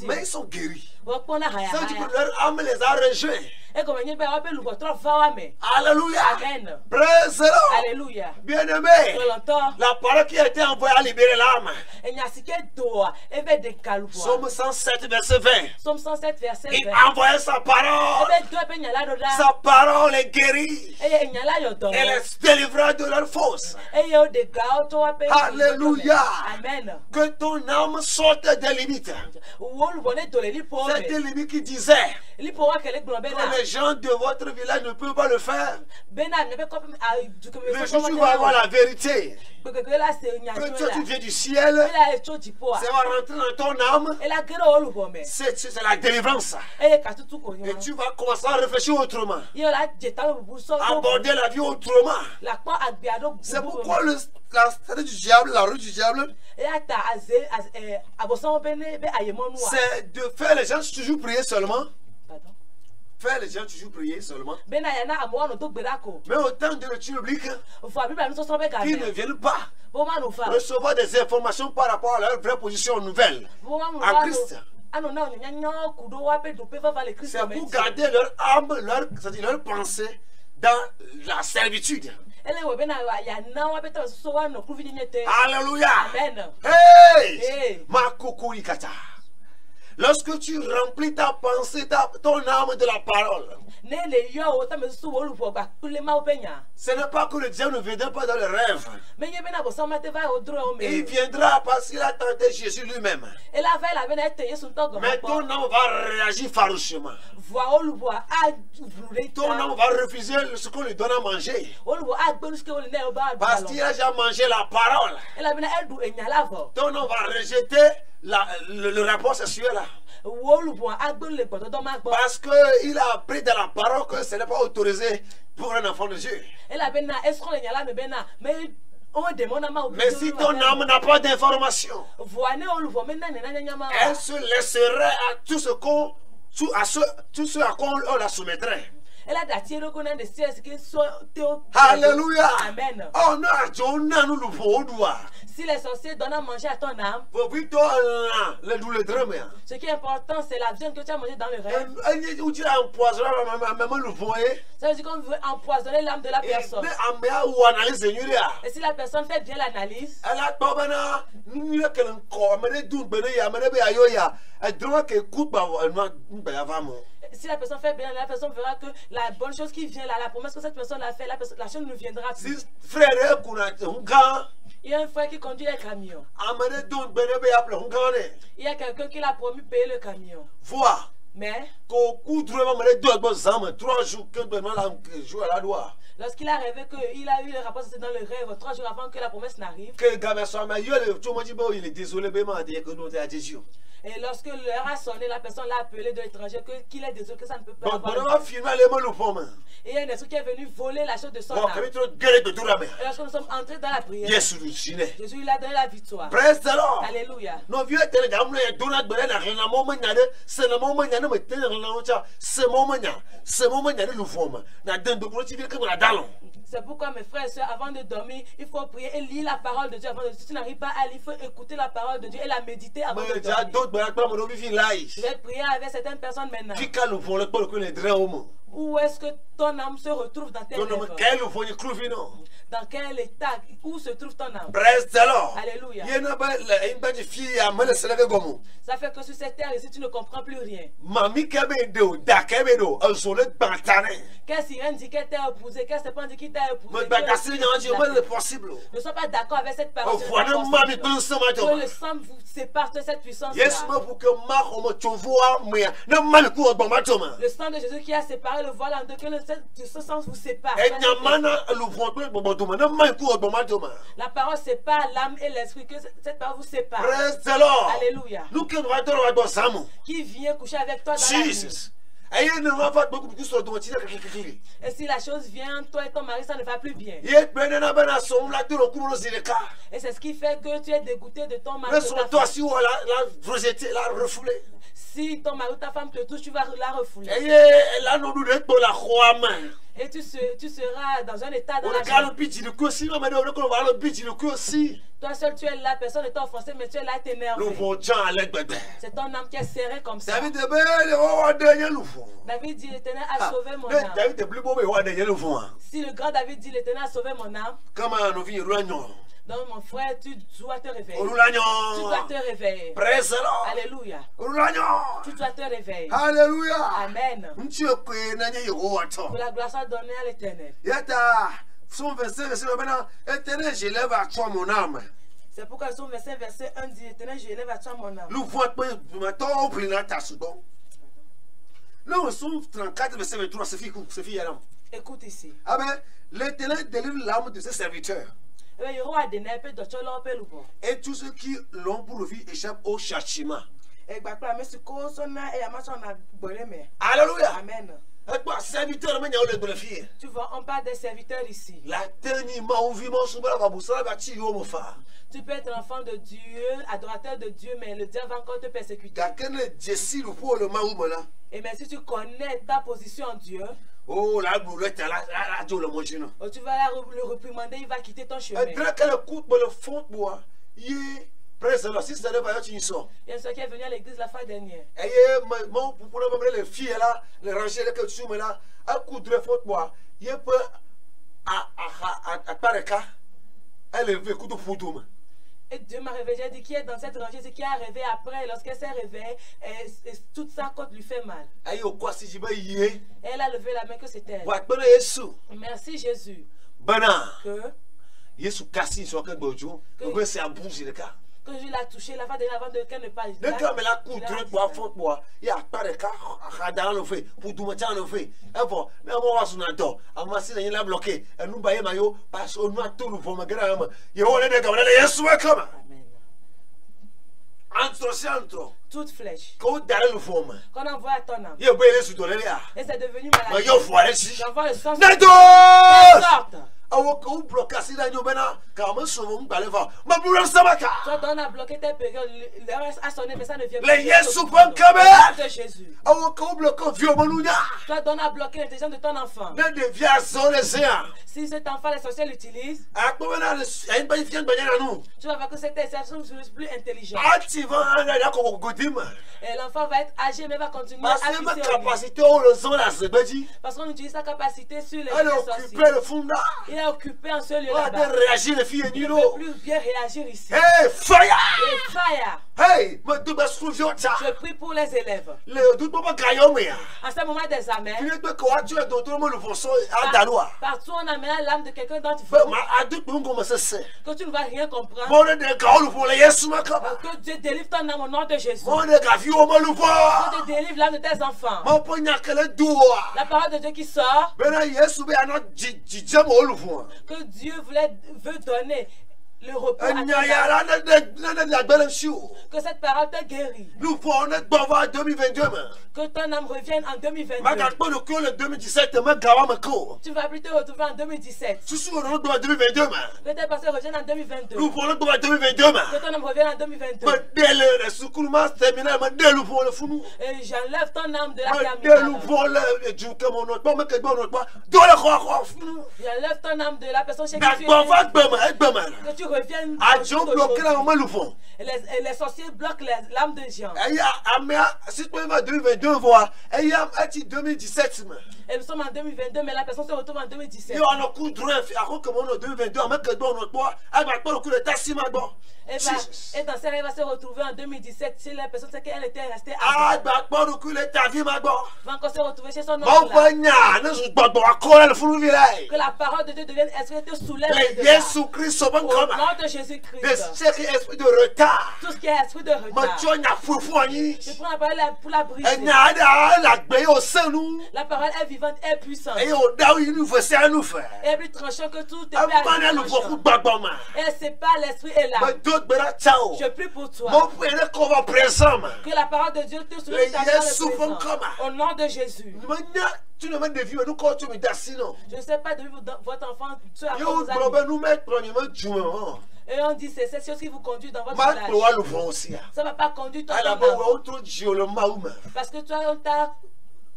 Mais ils sont guéris. Ça veut dire que leur âme les a rejoints. Alléluia. Amen. Praise the Lord. Alléluia. Bien-aimé, la parole qui a été envoyée a libéré l'âme. Somme 107, verset 20. Somme 107, verset 20. Il a envoyé sa parole. Sa parole est guérie. Elle est délivrée de leur force. Alléluia. Amen. Que ton âme sorte des limites. C'est des limites qui disaient que les gens de votre village ne peuvent pas le faire. Le jour où tu vas avoir la vérité, que toi tu viens du ciel, ça va rentrer dans ton âme. C'est la délivrance. Et tu vas commencer à réfléchir autrement. Aborder la vie autrement. C'est pourquoi la stratégie du diable, la rue du diable, c'est de faire les gens toujours prier seulement. Faire les gens toujours prier seulement. Mais autant de lecture biblique qui ne viennent pas recevoir des informations par rapport à leur vraie position nouvelle en Christ. C'est pour garder leur âme, leur pensée dans la servitude. Alléluia. Amen. Hey! Makukurikata. Lorsque tu remplis ta pensée, ton âme de la parole, ce n'est pas que le diable ne viendra pas dans le rêve. Il viendra parce qu'il a tenté Jésus lui-même. Mais ton âme va réagir farouchement. Ton âme va refuser ce qu'on lui donne à manger. Parce qu'il a déjà mangé la parole. Ton âme va rejeter le rapport sexuel là. Parce qu'il a appris dans la parole que ce n'est pas autorisé pour un enfant de Dieu. Mais si ton âme n'a pas d'information, elle se laisserait à tout ce à quoi on la soumettrait. Alléluia. Amen. Oh non, si les sorciers donnent à manger à ton âme, ce qui est important, c'est la viande que tu as mangée dans le rêve. Ça veut dire qu'on veut empoisonner l'âme de la personne. Et si la personne fait bien l'analyse, si la personne fait bien, la personne verra que la bonne chose qui vient là, la promesse que cette personne a fait, la chose ne viendra plus. Il y a un frère qui conduit un camion. Il y a quelqu'un qui l'a promis de payer le camion. Vois. Mais lorsqu'il a rêvé qu'il a eu le rapport dans le rêve 3 jours avant que la promesse n'arrive, et lorsque l'heure a sonné, la personne l'a appelé de l'étranger qu'il est désolé que ça ne peut pas avoir. Et il y a un esprit qui est venu voler la chose de son âme. Et lorsque nous sommes entrés dans la prière, Jésus il a donné la victoire. Alléluia. C'est pourquoi mes frères et sœurs, avant de dormir, il faut prier et lire la parole de Dieu. Avant de, si tu n'arrives pas à lire, il faut écouter la parole de Dieu et la méditer avant de dormir. Je vais prier avec certaines personnes maintenant. Où est-ce que ton âme se retrouve dans tes Ton nom rêves? quel ouvre ni clouvino. Dans quel état? Où se trouve ton âme? Praise alors. Alléluia. Yena ba la imba di fi ya mele seleke gomo. Ça fait que sur cette terre ici, tu ne comprends plus rien. Mami kebe do, da kebe do, azole bantane. Quelle sirène dit qu'elle t'a épousé? Quel serpent dit qu'il t'a épousé? Me bakasi nyan di o possible. Ne sois pas d'accord avec cette parole. O fwana mami ben sama to. Que le sang vous sépare de cette puissance. Yes ma pour que ma o mo chovoa me na mami ku ogbo ma to ma. Le sang de Jésus qui a séparé le voile en deux, que ce sang vous sépare. Enya mana l'ouvre bo to ma na mami ku ogbo ma to ma. La parole sépare l'âme et l'esprit, que cette parole vous sépare. Praise the Lord. Alléluia. Nous que va do wa samu. Qui vient coucher avec toi dans la nuit. Jesus. Aye ne va pas beaucoup plus sur ton tira kikiki. Et si la chose vient, toi et ton mari, ça ne va plus bien. Ye benena bana som la to lo kumo zileka. Et c'est ce qui fait que tu es dégoûté de ton mari. Mais de son ta toi femme. si on la rejeté, la refoulé. Si ton mari ou ta femme te touche, tu vas la refouler. Aye la no du de to la khoama. Et tu seras dans un état dans On la regarde le joie. pitch de kosi, mais on va voir le pitch de kosi. Toi seul, tu es là, personne ne t'a offensé, mais tu es là, Nous t'énervé. voulons à l'aide. C'est ton âme qui est serrée comme ça. David est belle, on va dernier le fond. David dit, l'Éternel a sauvé mon âme. David est plus beau, mais on va dernier le fond. Si le grand David dit, l'Éternel a sauvé mon âme, Comment nous vivons l'agneau? donc mon frère, tu dois te réveiller. On Tu l'agneau. dois te réveiller. Praise alors. Alléluia. On l'agneau. Tu dois te réveiller. Alléluia. Amen. Nous que n'a pas eu Que la gloire soit donnée à l'Éternel. Yata, son verset, maintenant, éternel, j'élève à toi mon âme. C'est pourquoi son verset 1 dit, l'Éternel, je élève à toi mon âme. Nous voyons que maintenant, on prend la tasse. Là, on sommes 34, verset 23, c'est fini, c'est fini, Adam. Écoute ici. Ah ben, l'éternel délivre l'âme de ses serviteurs. Et tous ceux qui l'ont pour le vie échappent au châtiment. Alléluia. Amen. Et toi, serviteur, mais il y a le fille. Tu vois, on parle des serviteurs ici. La dernière m'a ouvert mon soubra, va bousser la bâtie, mon frère. Tu peux être enfant de Dieu, adorateur de Dieu, mais le diable va encore te persécuter. Quelqu'un est Jessie, le pour le maoum là. Et mais si tu connais ta position en Dieu, Oh, la boulette, la le manger. tu vas le réprimander, il va quitter ton chemin. Et quand elle écoute le fond de bois, il presse la si ça ne va pas y sort. Il y a un soeur qui est venu à l'église la fois dernière. Et mon pour les filles là, les ranger les que tu mets là, à coudre le fond de bois, il peut à Pareka, elle est vécu de foutoum. Et Dieu m'a réveillé, j'ai dit qui est dans cette rangée, c'est qui a rêvé après, lorsqu'elle s'est réveillée, et toute sa côte lui fait mal. Aïe, quoi si je vais y Et elle a levé la main que c'était elle. aller. Yesu. Merci Jésus. Bana. Que Yesu kassi sur un bojo. Que c'est à bouger le cas. je l'ai touché la fois dernière avant qu'elle ne parle. Le cas, mais la coudre bois fond de bois. Il y a Pareka, dans le fait, pour tout mettre en le fait. Et bon, mais on va son ado. À ma sille, il a bloqué. Et nous baillons maillot, parce qu'on a tout le fond, ma grande. Il y a un des gars, Yesu est comme. Amen. Entre. Toute flèche Quand derrière le fond, qu'on envoie à ton âme. il y a belé sous ton lait. Et c'est devenu Mais maladie. il y a foiré ici. J'envoie le sang. Nado! Sorte. Awo ko bloquer si la nyobena ka me so mo ngale va ma bula sabaka Toi, on a bloqué tes périodes. L'heure a sonné, mais ça ne vient le pas. Yesu pon kabe De Jésus. awo ko bloquer vieux manunya Toi, on a bloqué l'intelligence de ton enfant. ne devia son les séants Si cet enfant, les sorciers l'utilisent, a ko na en ba fien ba na nu tu vas voir que cette exception ne plus intelligente. activant na ko godim Et l'enfant va être âgé, mais va continuer parce à que ma puiser au lit. capacité au le son la sebeji Parce qu'on utilise sa capacité sur les elle sorciers. occuper le funda Il est occupé en ce lieu va là-bas. de réagir les filles Il ne nilo peut plus bien réagir ici. hey fire Et fire. hey me do ba suffiota Je prie pour les élèves. le do pas gayo me En ce moment d'examen, il est que tu es dans tout le monde le font à daloa partout on amène l'âme de quelqu'un d'entre vous ma adu tungo masese que tu ne vas rien comprendre. mon de gaulu pour les yesu makaba Que Dieu délivre ton âme au nom de Jésus. mon de gafi o malupo Que Dieu délivre l'âme de tes enfants. mon ponya kele duwa La parole de Dieu qui sort, bena yesu be ana jijam olufu que Dieu veut donner le repos à anya ton ya âme. la na gbele shiu Que cette parole te guérit. nous pour on bova 2022 Que ton âme revienne en 2022. ma ka po le 2017 ma gawa mako Tu vas plus te retrouver en 2017. susu on do 2022 Que tes passés reviennent en 2022. nous pour on do 2022 Que ton âme revienne en 2022. ma dele le sukulu ma terminal ma delu pour le funu Et j'enlève ton âme de la ma delu terminale. pour le ju comme on pas ma ke bon pas do le funu J'enlève ton âme de la personne chez qui tu Bon, va es. gbema. Que tu reviennent. Adjo bloqué la maman le fond. Et les sorciers bloquent l'âme de Jean. Et il y a, si tu peux 2022 voir, et il y a 2017. Et nous sommes en 2022, mais la personne se retrouve en 2017. Il y a un coup de droit, alors que en 2022, on met que bon, on doit, elle va pas le coup de tassi, ma bon. Et dans ce elle va se retrouver en 2017 si la personne sait qu'elle était restée à pas le coup de ta vie, ma bon. Va encore se retrouver chez son homme. Que la parole de Dieu devienne esprit de soulève. Jésus Christ, au nom de Jésus-Christ. C'est esprit de retard. Tout ce qui est esprit de retard. Je prends la parole pour la briser. La parole est vivante et puissante. Et est plus tranchant que tout épée à tranchant. Et c'est pas l'esprit est là. Je prie pour toi. Que la parole de Dieu te soulève ta présence. Au nom de Jésus. Tu ne mets de vie, nous quand tu me dis sinon. Je ne sais pas de vivre votre enfant. Et on dit c'est cette chose qui vous conduit dans votre village. Ça ne va pas conduire ton enfant. Parce que toi,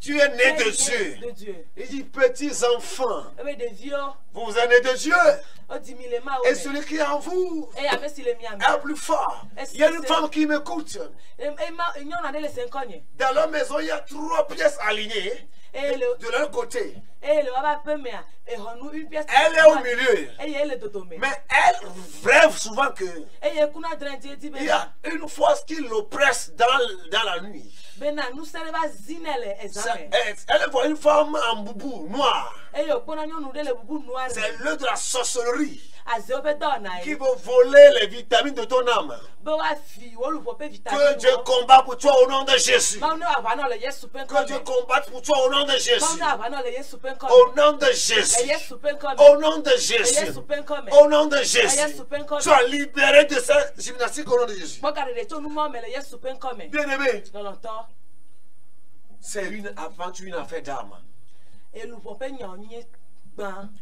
tu es né de Dieu. Il dit petits enfants. Vous êtes nés de Dieu. Et celui qui est en vous est plus fort. Il y a une femme qui m'écoute. Dans leur maison, il y a 3 pièces alignées de leur côté. Elle est au milieu. Mais elle rêve souvent que il y a une force qui l'oppresse dans la nuit. Elle voit une femme en boubou noir. C'est l'œuvre de la sorcellerie qui veut voler les vitamines de ton âme. Que Dieu combat pour toi au nom de Jésus. Que Dieu combatte pour toi au nom de Jésus. Au nom de Jésus. Au nom de Jésus. Au nom de Jésus. Sois libéré de cette gymnastique au nom de Jésus. Bien aimé, c'est une aventure, une affaire d'âme.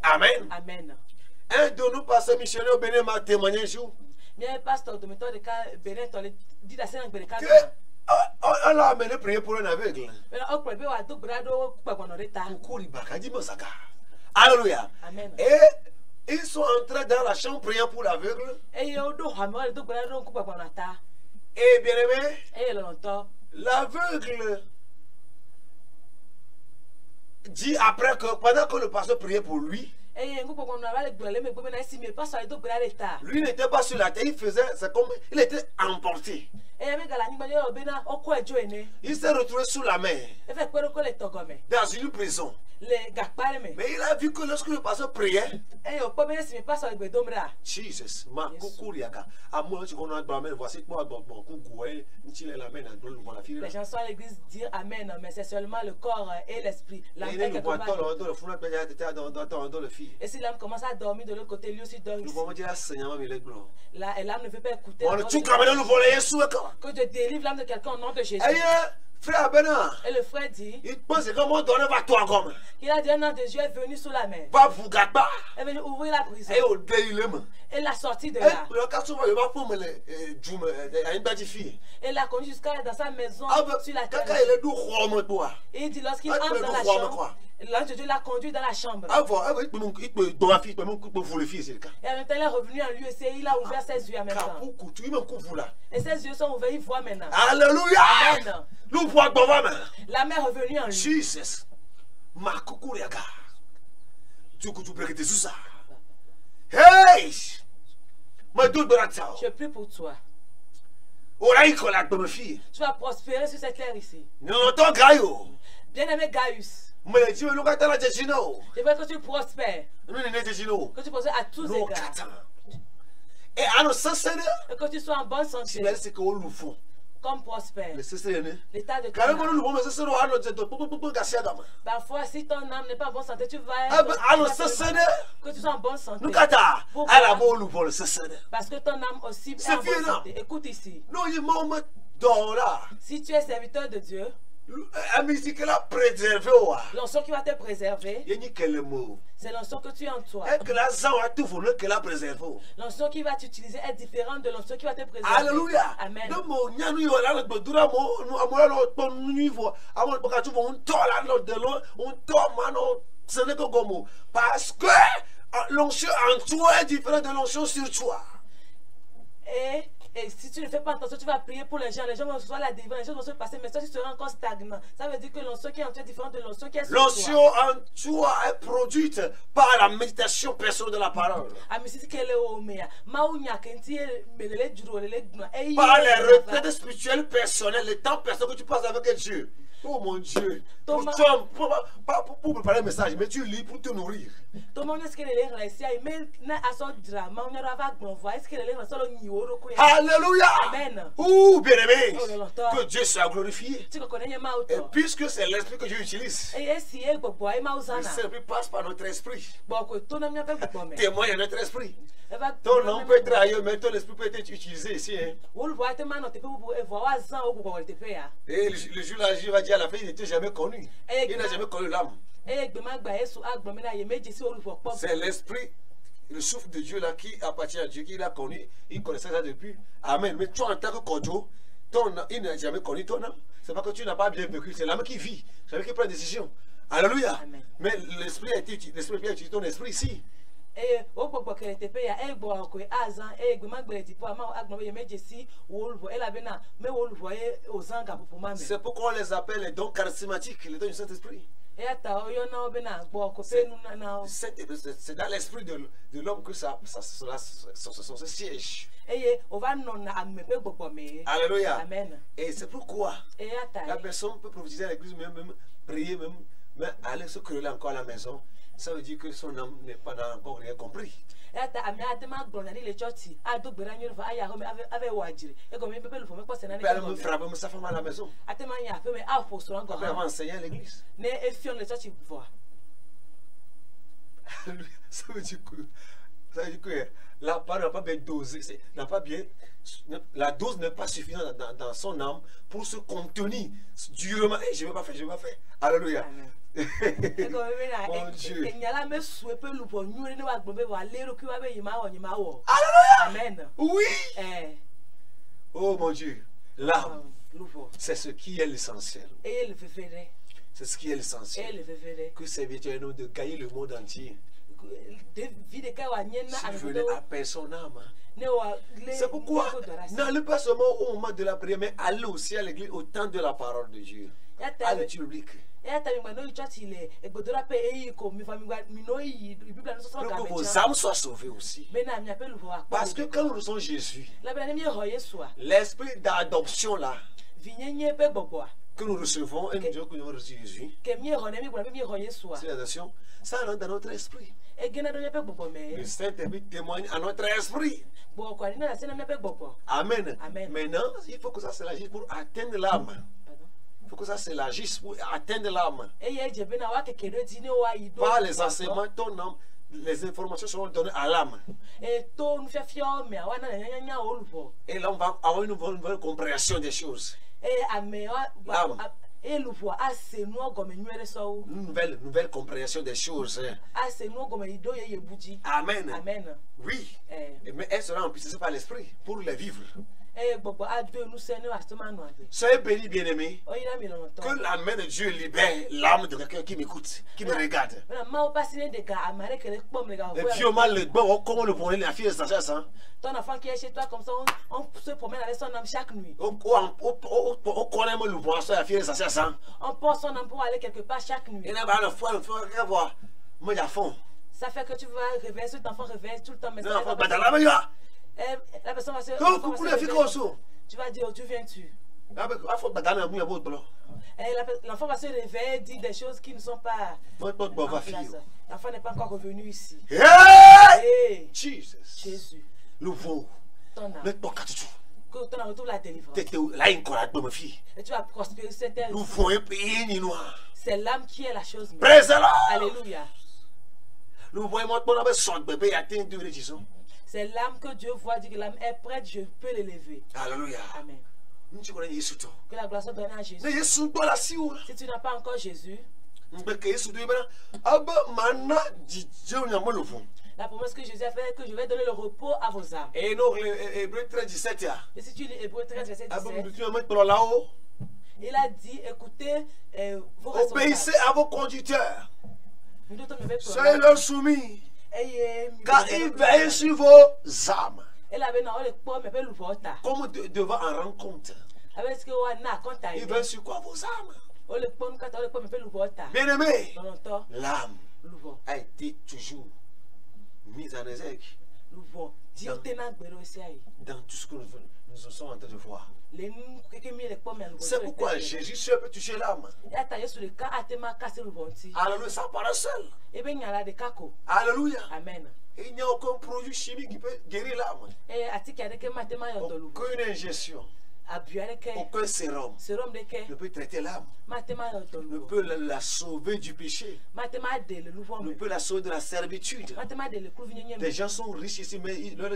Amen. Amen. Un de nous, pasteur missionnaire au Bénin, m'a témoigné un jour. On l'a amené prier pour un aveugle. Alléluia. Et ils sont entrés dans la chambre priant pour l'aveugle. Et bien aimé, l'aveugle dit après que pendant que le pasteur priait pour lui, lui n'était pas sur la terre, il faisait, c'est comme il était emporté. Il s'est retrouvé sous la mer, dans une prison. Mais il a vu que lorsque le pasteur priait, Jesus, les gens sont à l'église dire Amen, mais c'est seulement le corps et l'esprit. Et si l'âme commence à dormir de l'autre côté, lui aussi dort ici. L'âme ne veut pas écouter. Que Dieu délivre l'âme de quelqu'un au nom de Jésus. Frère Bernard, et le frère dit il pense comment donner va toi comme qu'il a dit un ange de Dieu est venu sous la mer. Pas vous gâte pas. Est venu ouvrir la prison. Et au déillement. Et la sortie de là. Et l'a conduit jusqu'à dans sa maison sur la terre. Et il dit lorsqu'il entre dans la chambre, l'ange de Dieu l'a conduit dans la chambre. Et en même temps il est revenu en lui et il a ouvert ses yeux en même temps. Et ses yeux sont ouverts, il voit maintenant. Alléluia. Amen. La mère est revenue en lui. Jesus. Hey! Je prie pour toi. Tu vas prospérer sur cette terre ici. Bien-aimé Gaius, je veux que tu prospères. Que tu prospères à tous égards. Et que tu sois en bonne santé. Comme prospère. L'état de ton âme. Parfois, si ton âme n'est pas en bonne santé, tu vas être que tu sois en bonne santé. Pourquoi? Parce que ton âme aussi est en bonne santé. Écoute ici. Si tu es serviteur de Dieu, l'onction qui va te préserver, c'est l'onction que tu as en toi. L'onction qui va t'utiliser est différente de l'onction qui va te préserver. Alléluia. Amen. Parce que l'onction en toi est différente de l'onction sur toi. Et si tu ne fais pas attention, tu vas prier pour les gens vont recevoir la délivrance, les choses vont se passer, mais toi tu seras encore stagnant. Ça veut dire que l'onction qui est en toi est différente de l'onction qui est sur toi. L'onction en toi est produite par la méditation personnelle de la parole. Par les retraites spirituelles personnelles, le temps personnel que tu passes avec Dieu. Oh mon Dieu, pour préparer le message, mais tu lis pour te nourrir. Alléluia. Amen. Ouh, bien-aimé, Oh, que Dieu soit glorifié. Et puisque c'est l'esprit que Dieu utilise, l'esprit passe par notre esprit. Témoigne à notre esprit. Ton nom peut être ailleurs, mais ton esprit peut être utilisé ici. Hein. Et le jour-là, Dieu va dire à la fin, il n'était jamais connu. Il n'a jamais connu l'âme. C'est l'esprit, le souffle de Dieu là qui appartient à Dieu, qui l'a connu. Il connaissait ça depuis. Amen. Mais toi, en tant que Kojo, il n'a jamais connu ton âme. C'est pas que tu n'as pas bien vécu, c'est l'âme qui vit, c'est l'âme qui prend des décisions. Alléluia. Amen. Mais l'esprit a été utilisé, ton esprit ici. C'est pourquoi on les appelle les dons charismatiques, les dons du Saint-Esprit. C'est dans l'esprit de l'homme que ça se siège. Alléluia. Amen. Et c'est pourquoi la personne peut prophétiser à l'église, même prier, même, mais aller se crever encore à la maison. Ça veut dire que son âme n'est pas encore rien compris. Elle me frappe sa femme à la maison. Après avoir enseigné à l'église. Ça veut dire que la parole n'a pas bien dosé, la dose n'est pas suffisante dans son âme pour se contenir durement. Hey, je ne vais pas faire, Alléluia. Mon Dieu. Alléluia. Amen. Oui. Oh mon Dieu. L'âme, c'est ce qui est l'essentiel. C'est ce qui est l'essentiel. Que c'est éternel de gagner le monde entier. Si je venais à personne âme. C'est pourquoi n'allez pas seulement au moment de la prière, mais allez aussi à l'église au temps de la parole de Dieu. À l'étude biblique. Que vos âmes soient sauvées aussi. Parce que quand nous recevons Jésus, l'esprit d'adoption là, que nous recevons, et nous disons que nous avons reçu Jésus, c'est l'adoption, ça rentre dans notre esprit. Le Saint-Esprit témoigne à notre esprit. Amen. Maintenant, il faut que ça s'élargisse pour atteindre l'âme. Il faut que ça s'élargisse pour atteindre l'âme. Par les enseignements, ton âme, les informations seront données à l'âme. Et là, on va avoir une nouvelle compréhension des choses. L'âme. Une nouvelle compréhension des choses. Amen. Amen. Oui. Mais elle sera emplissée par l'esprit pour les vivre. Soyez bénis, bien-aimés, que la main de Dieu libère l'âme de quelqu'un qui m'écoute, qui me regarde. Et puis, au mal, le bon, comment le prenez la fille de sa chasse, hein? Ton enfant qui est chez toi, comme ça, on se promène avec son âme chaque nuit. On connaît le bon, la fille de sa chasse, hein? On porte son âme pour aller quelque part chaque nuit. Et là, le foie, voir. Moi, il y a fond. Ça fait que tu vas réveiller, cet enfant réveille tout le temps. Mais non, la personne va se tu vas dire, tu viens-tu? L'enfant va se réveiller, dire des choses qui ne sont pas en place. L'enfant n'est pas encore revenu ici. Hey! Jésus. Ton âme. Que ton âme retrouve la délivrance. Et tu vas prospérer cette terre. C'est l'âme qui est la chose. Alléluia. C'est l'âme que Dieu voit, dit que l'âme est prête, je peux l'élever. Alléluia. Amen. Que la gloire soit donnée à Jésus. Si tu n'as pas encore Jésus, la promesse que Jésus a fait, que je vais donner le repos à vos âmes. Et non, Hébreux 13, 17. Et si tu lis Hébreux 13, verset 17, il a dit, écoutez vos responsables. Obéissez à vos conducteurs. Soyez leur soumis. Car ils veillent sur vos âmes. Comme devant un rencontre. Il veut sur quoi vos âmes? Bien-aimé, l'âme a été toujours mise en exergue dans tout ce que nous sommes en train de voir. C'est pourquoi Jésus seul peut toucher l'âme. Alléluia, ça paraît seul. Alléluia. Amen. Il n'y a aucun produit chimique qui peut guérir l'âme. Aucune ingestion, aucun sérum ne peut traiter l'âme, ne peut la sauver du péché, ne peut la sauver de la servitude. Les gens sont riches ici, mais ils sont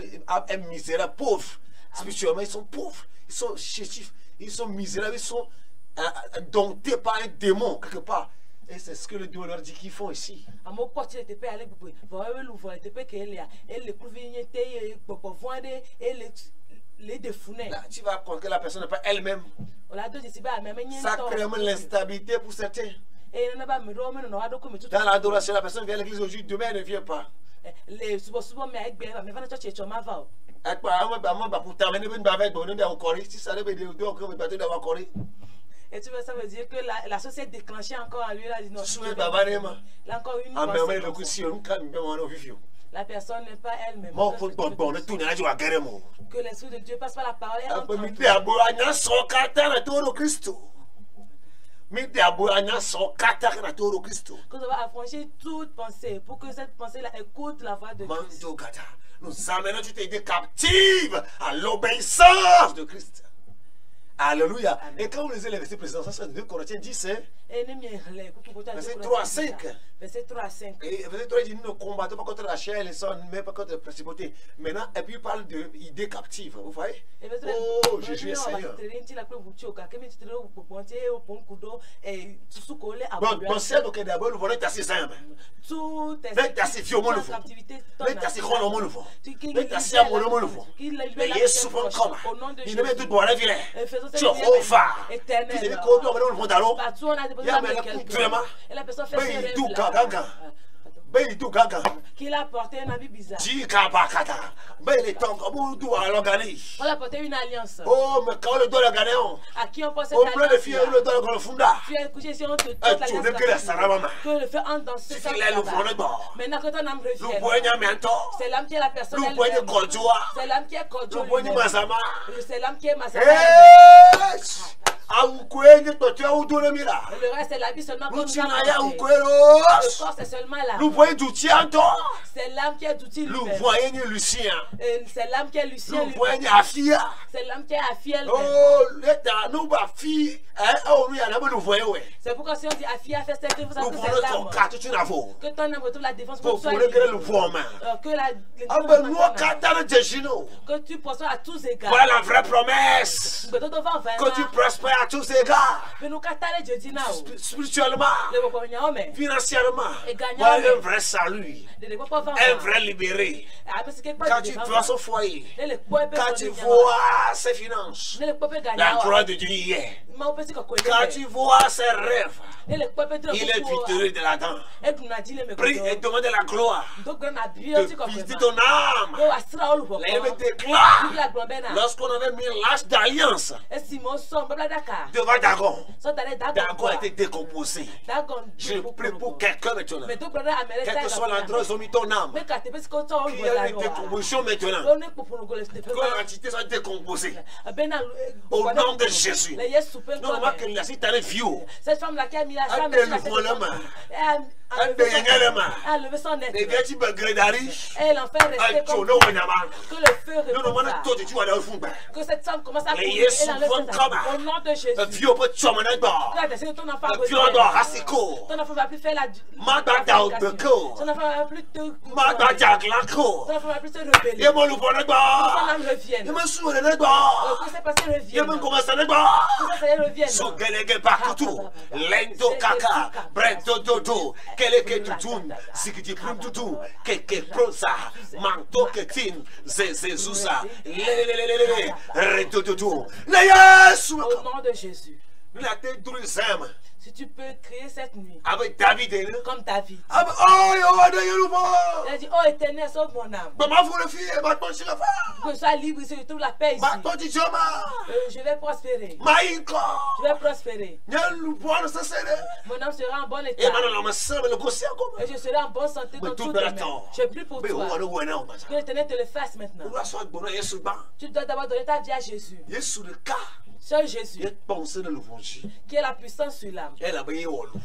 misérables, pauvres. Spirituellement, ils sont pauvres, ils sont chétifs, ils sont misérables, ils sont domptés par un démon quelque part. Et c'est ce que le Dieu leur dit qu'ils font ici. Là, tu vas comprendre que la personne n'est pas elle-même. Ça crée même l'instabilité pour certains. Dans l'adoration, la personne vient à l'église aujourd'hui, demain elle ne vient pas. Et tu vois, ça veut dire que la société déclenchée encore à lui là, dit non. Encore une la personne n'est pas elle-même. Que l'Esprit de Dieu passe par la parole et entre que nous avons affranchi toute pensée pour que cette pensée-là écoute la voix de Christ. Nous amenons toute idée captive à l'obéissance de Christ. Alléluia. Amen. Et quand vous lisez les versets précédents, ça c'est 2 Corinthiens 10, hein? Verset 3 à 5. Verset 3 à 5. Et verset 3 il dit, nous ne combattons pas contre la chair et le sang, mais pas contre la principauté. Maintenant, et puis il parle d'idées captives, vous voyez? Oh, Jésus est Seigneur. Bon, c'est donc d'abord, nous voulons tasser ça. Mais tasser fio mon nouveau. Mais tasser chrono mon nouveau. Mais tasser à mon nouveau. Mais il est souvent comme. Il ne met tout pour la ville. Jehovah. Puis il dit qu'on doit le monde alors. Il y a même le complètement. Mais il doit gaga. Qu'il a porté un habit bizarre. Mais il est temps comme nous à l'organiser. On a porté une alliance. Oh, mais quand le doit le gagner, à qui on pense cette alliance? Au plein de filles, le doit le funda. Tu es couché si on te toque l'alliance. Que le fait en danser. Maintenant, quand on a revient, c'est l'âme qui est la personne. C'est l'âme qui est cordial. C'est l'âme qui est Masama. Le reste, c'est la vie seulement comme ça. Le corps, c'est seulement là. C'est l'âme qui est d'outil. Lucien. C'est l'âme qui est Lucien. C'est l'âme qui est Afia. Oh, c'est pourquoi si on dit Afia fait cette vous avez fait l'âme. Que ton âme retrouve la défense pour toi. Que tu prospères à tous égards. Voilà la vraie promesse. Que tu prospères à tous égards. Spirituellement, financièrement, voilà un vrai salut, un vrai libéré. Quand tu vois son foyer, quand tu vois ses finances, la gloire de Dieu y est. Quand tu vois ses rêves, il est victorieux de là-dedans. Prie et demande la gloire de visiter ton âme. Elle déclare, lorsqu'on avait mis l'âge d'alliance devant Dagon, Dagon a été décomposé. Je prie pour quelqu'un maintenant. Quel que soit l'endroit où ils ont mis ton âme, qu'il y a une décomposition maintenant. Que l'entité soit décomposée. Au nom de Jésus. Non, moi, que la citadelle vieux. Cette femme-là qui a mis la femme, elle a levé son nez. Elle en fait rester comme que le feu repose. Que cette femme commence à courir. Au nom de Jésus. Ton enfant va plus faire la. Ton enfant va plus te. Ton enfant va plus te rebeller. Ton âme revienne. Que ces passés reviennent. Lento kaka, brento dodo, keleke tutun, sikiti plum tutu, keke prosa, manto ketin, zezusa, le reto tutu, le Yesu. Au nom de Jésus. La tête drusem. Si tu peux crier cette nuit, Avec David et le. comme David. Avec oh yo de yo Il a dit, oh Éternel, sauve mon âme. Maman vous le fille maintenant je la fais. Que je sois libre ici, je trouve la paix ici. Maintenant tu joma. Je vais prospérer. Maïko. Je vais prospérer. Nyalu boire ça c'est. Mon âme sera en bon Et état. maintenant on me semble le gosse comme. Et je serai en bonne santé dans tout domaine. Je prie pour Mais toi. on va le voir now. Que l'Éternel te le fasse maintenant. On va soit bon Yesu ba. Tu dois d'abord donner ta vie à Jésus. Yesu le cas. Seul Jésus, Il pensé dans l'évangile. qui est la puissance sur l'âme. Elle a payé au loup.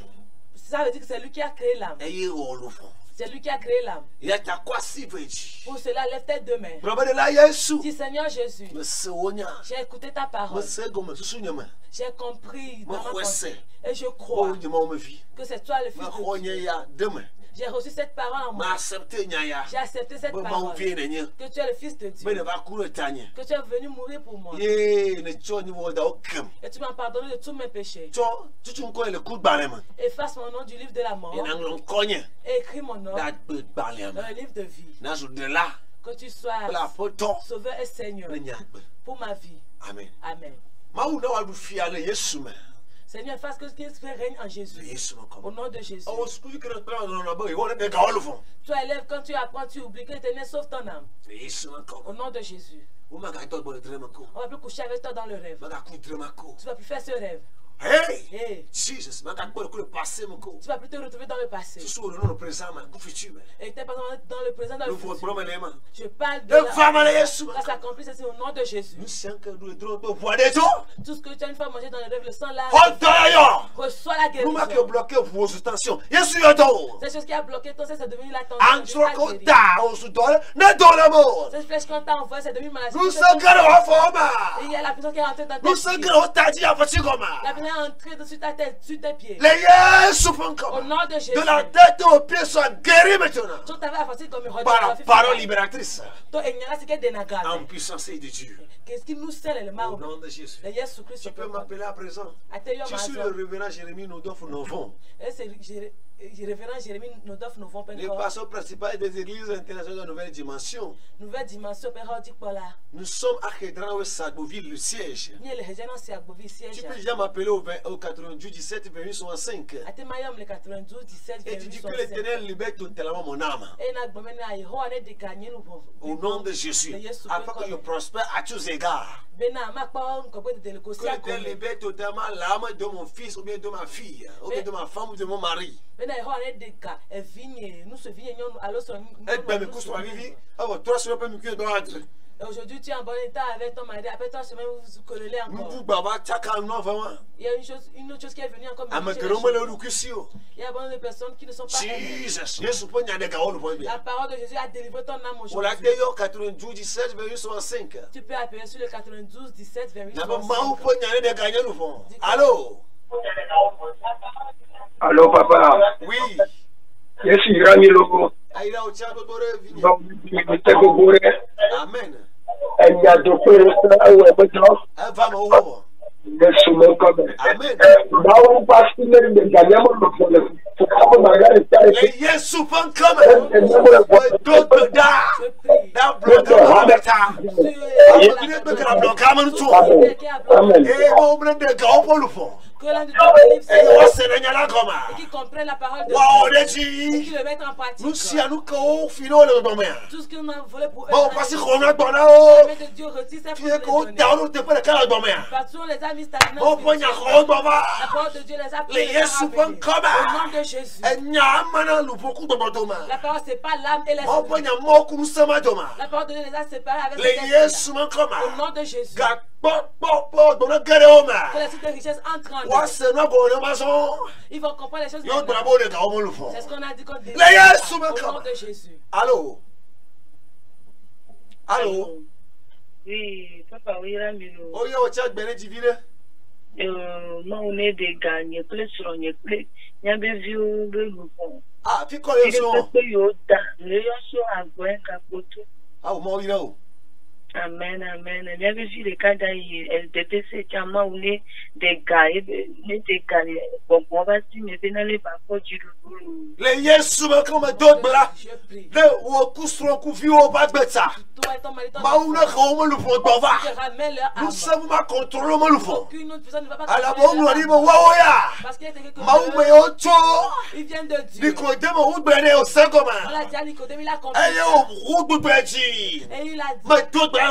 Ça veut dire que c'est lui qui a créé l'âme. Elle est au loup. C'est lui qui a créé l'âme. Il y a quoi si petit. Pour cela, lève tes deux mains. Bravo de la Yesu. Dis Seigneur Jésus, Monsieur Onya. j'ai écouté ta parole. Monsieur Gomes Susunyama. J'ai compris dans Moi, ma pensée. ouais, Et je Oh, crois je m'en vie. que c'est toi le Fils Ma de rogne Dieu. ya demain. J'ai reçu cette parole en moi. Ma accepté nyaya. J'ai accepté cette Ma parole. vie nenya. Que tu es le Fils de Mais Dieu. ne va courir tanya. Que tu es venu mourir pour moi. Ye ne choni woda okam. Et tu m'as pardonné de tous mes péchés. Cho, tu ko le coup de balema. Efface mon nom du livre de la mort. Et n'anglon kogne. Et écris mon nom Da be balema. dans le livre de vie. Na zo de là. Que tu sois La poto. sauveur et Seigneur Ne nya. pour ma vie. Amen. Amen. Ma ou na wa bu fia le Yesu ma. Seigneur, fasse que Christ règne en Le Jésus. Yesu ma Au comme. nom de Jésus. Oh, ce que tu prends dans la boue, on est ga le fond. Toi, élève, quand tu apprends, tu oublies que l'Éternel sauve ton âme. Le Yesu ma Au comme. nom de Jésus. Ou ma ga to bo le tremako. On va plus coucher avec toi dans le rêve. Ma ga ku tremako. Tu vas plus faire ce rêve. Hey! Hey, Jesus, ma ga ko le passé moko. tu vas plus te retrouver dans le passé. Tu sous le nom présent ma ku futur. Et tu n'es pas dans le présent, dans le Nous faut futur. promener ma. Je parle de Le femme à Yesu. grâce accomplie, c'est au nom de Jésus. Nous sommes que nous devons te voir des gens. Tout ce que tu as une fois mangé dans le rêve, le sang là, Honte reçois la nous marquons guérison. bloqué vos tensions. Yesu yoto. Cette chose qui a bloqué ton sein, c'est devenu la tension. Jésus t'a Antro guéri. da au sudol. Ne donne l'amour. Cette flèche qu'on t'a envoyée, c'est devenu maladie. Nous sommes que le format. Et il y a la puissance qui est entrée dans tes Nous sommes pieds. que le tadi à petit comme. La puissance est entrée dessus ta tête, sur tes pieds. Les Yesu font Au comme. nom de Jésus. De la tête aux pieds soient guéris maintenant. Tu t'avais affaissé comme une Par la parole libératrice. Toi, il y a ce qui est dénagré. En puissance de Dieu. Qu'est-ce qui nous scelle le mal? Au nom de Jésus. Le Jésus Christ. Tu peux m'appeler à présent. Je suis le révérend Jérémie Nodoff Novon. Et c'est révérend Jérémie Nodoff Novon. Le pasteur principal des églises internationales de Nouvelle Dimension. Nouvelle dimension, Père Dikpola. Nous sommes à Kédran ou Sagboville, le siège. Ni le régional c'est à Bovi Tu siège. peux déjà m'appeler au 92 17 28 65. À Temayam le 92 17 Et tu dis que 28 l'Éternel libère totalement mon âme. Et n'a gomé na Yeho ane de gagner nous. Au nom de Jésus. Afin que je prospère à tous égards. Bena ma pa on ko de Que négocier à l'Éternel Gomé. libère totalement l'âme de mon fils ou bien de ma fille. Ou bien de ma femme ou de mon mari. Bena Yeho ane de ka e vigne nous se vigne nous alors son. Et bien, mes cousins, vivi. Alors, 3 semaines, pas me cuire dans l'âtre. Aujourd'hui tu es en bon état avec ton mari. Après 3 semaines vous vous collez Nous encore. pouvons baba, tchaka, non, vraiment. Il y a une autre chose qui est venue encore. À me mélanger les grommer le choses. loucusio. Il y a beaucoup de personnes qui ne sont pas. Jesus. Yesu peut n'y aller qu'à le point bien. La parole de Jésus a délivré ton âme On l'a aujourd'hui. dit 92 17 28 65. Tu peux appeler sur le 92 17 28 N'a pas 65. mal peut n'y aller de gagner le fond. Allô? Allô, papa. Oui. Je suis Rami Logo. Aïda au tchad de Vini. Donc, je te gouré. Amen. Elle y a deux personnes à Ouébéton. Elle va m'ouvrir. Je suis mon comme. Amen. Baou passe le de Ganyamo le faut pas me regarder ça. Les Yesu font comme. D'autres da. Je prie. Da bloc à la table. Il est de la bloc à mon tour. Amen. Et on me de gars pour le fond. Que l'un de Dieu délivre Et on Seigneur, se règne là comme. et qui comprennent la parole de Waouh, Dieu les et qui Dieu. le mettent en pratique. Nous si à nous qu'on finit le domaine. Tout ce qu'on a volé pour eux. Bon, parce qu'on a dans là-haut. Mais de Dieu retire ses Tu es qu'on fruits. down te pas le cas domaine. Parce qu'on les a mis stagnants. Bon, point y a rond baba. La parole de Dieu les a pris. Les Yesu font comme. Au nom de Jésus. Et nya mana lu beaucoup de domaine. La parole, c'est pas l'âme et Bon, point l'esprit. y a mort nous sommes domaine. La parole de Dieu les a séparés avec Les cet Yesu esprit-là. font comme. Au nom de Jésus. Gars, dans le gare au Que ma. les sites de richesse entrent en Wa eux. se na bon le maison. Ils vont comprendre les choses. Yo maintenant. bravo le gars au le fond. C'est ce qu'on a dit qu'on délivre. Les Yesu Au font nom comme. de Jésus. Allô. Allô. Oui, papa, oui, Ramiro. Oh yo chat bene divine. Moi, on est des gagnes, plus sur on est plus. Il y a des vieux de l'oufon. Ah, fi ko Il le so. est peu yoda. Le yoso a gwen kapoto. Ah, mo ira o. Amen, amen. Il y avait vu les cas d'ailleurs. Elle détestait tellement on est des gars. Des gars. Bon, on va si, mais venez les papas du loup. Les Yesu font comme d'autres bla. Je prie. Le wo kusron ku fi o ba gbeta. Toi et ton mari, ton Ma ou na ko mo le fond ba va. te ramène leur âme. Nous savons ma contrôler mo le fond. Aucune autre personne ne va pas À la contrôler bon leur gloire âme. mo wa o ya. Parce Maoume Ocho. Il vient de Dieu. Nicodème Roubéré au Saint-Gobain. On a dit à Nicodème, il a compris. Et au Roubéji. Et il a dit, Mais tout bien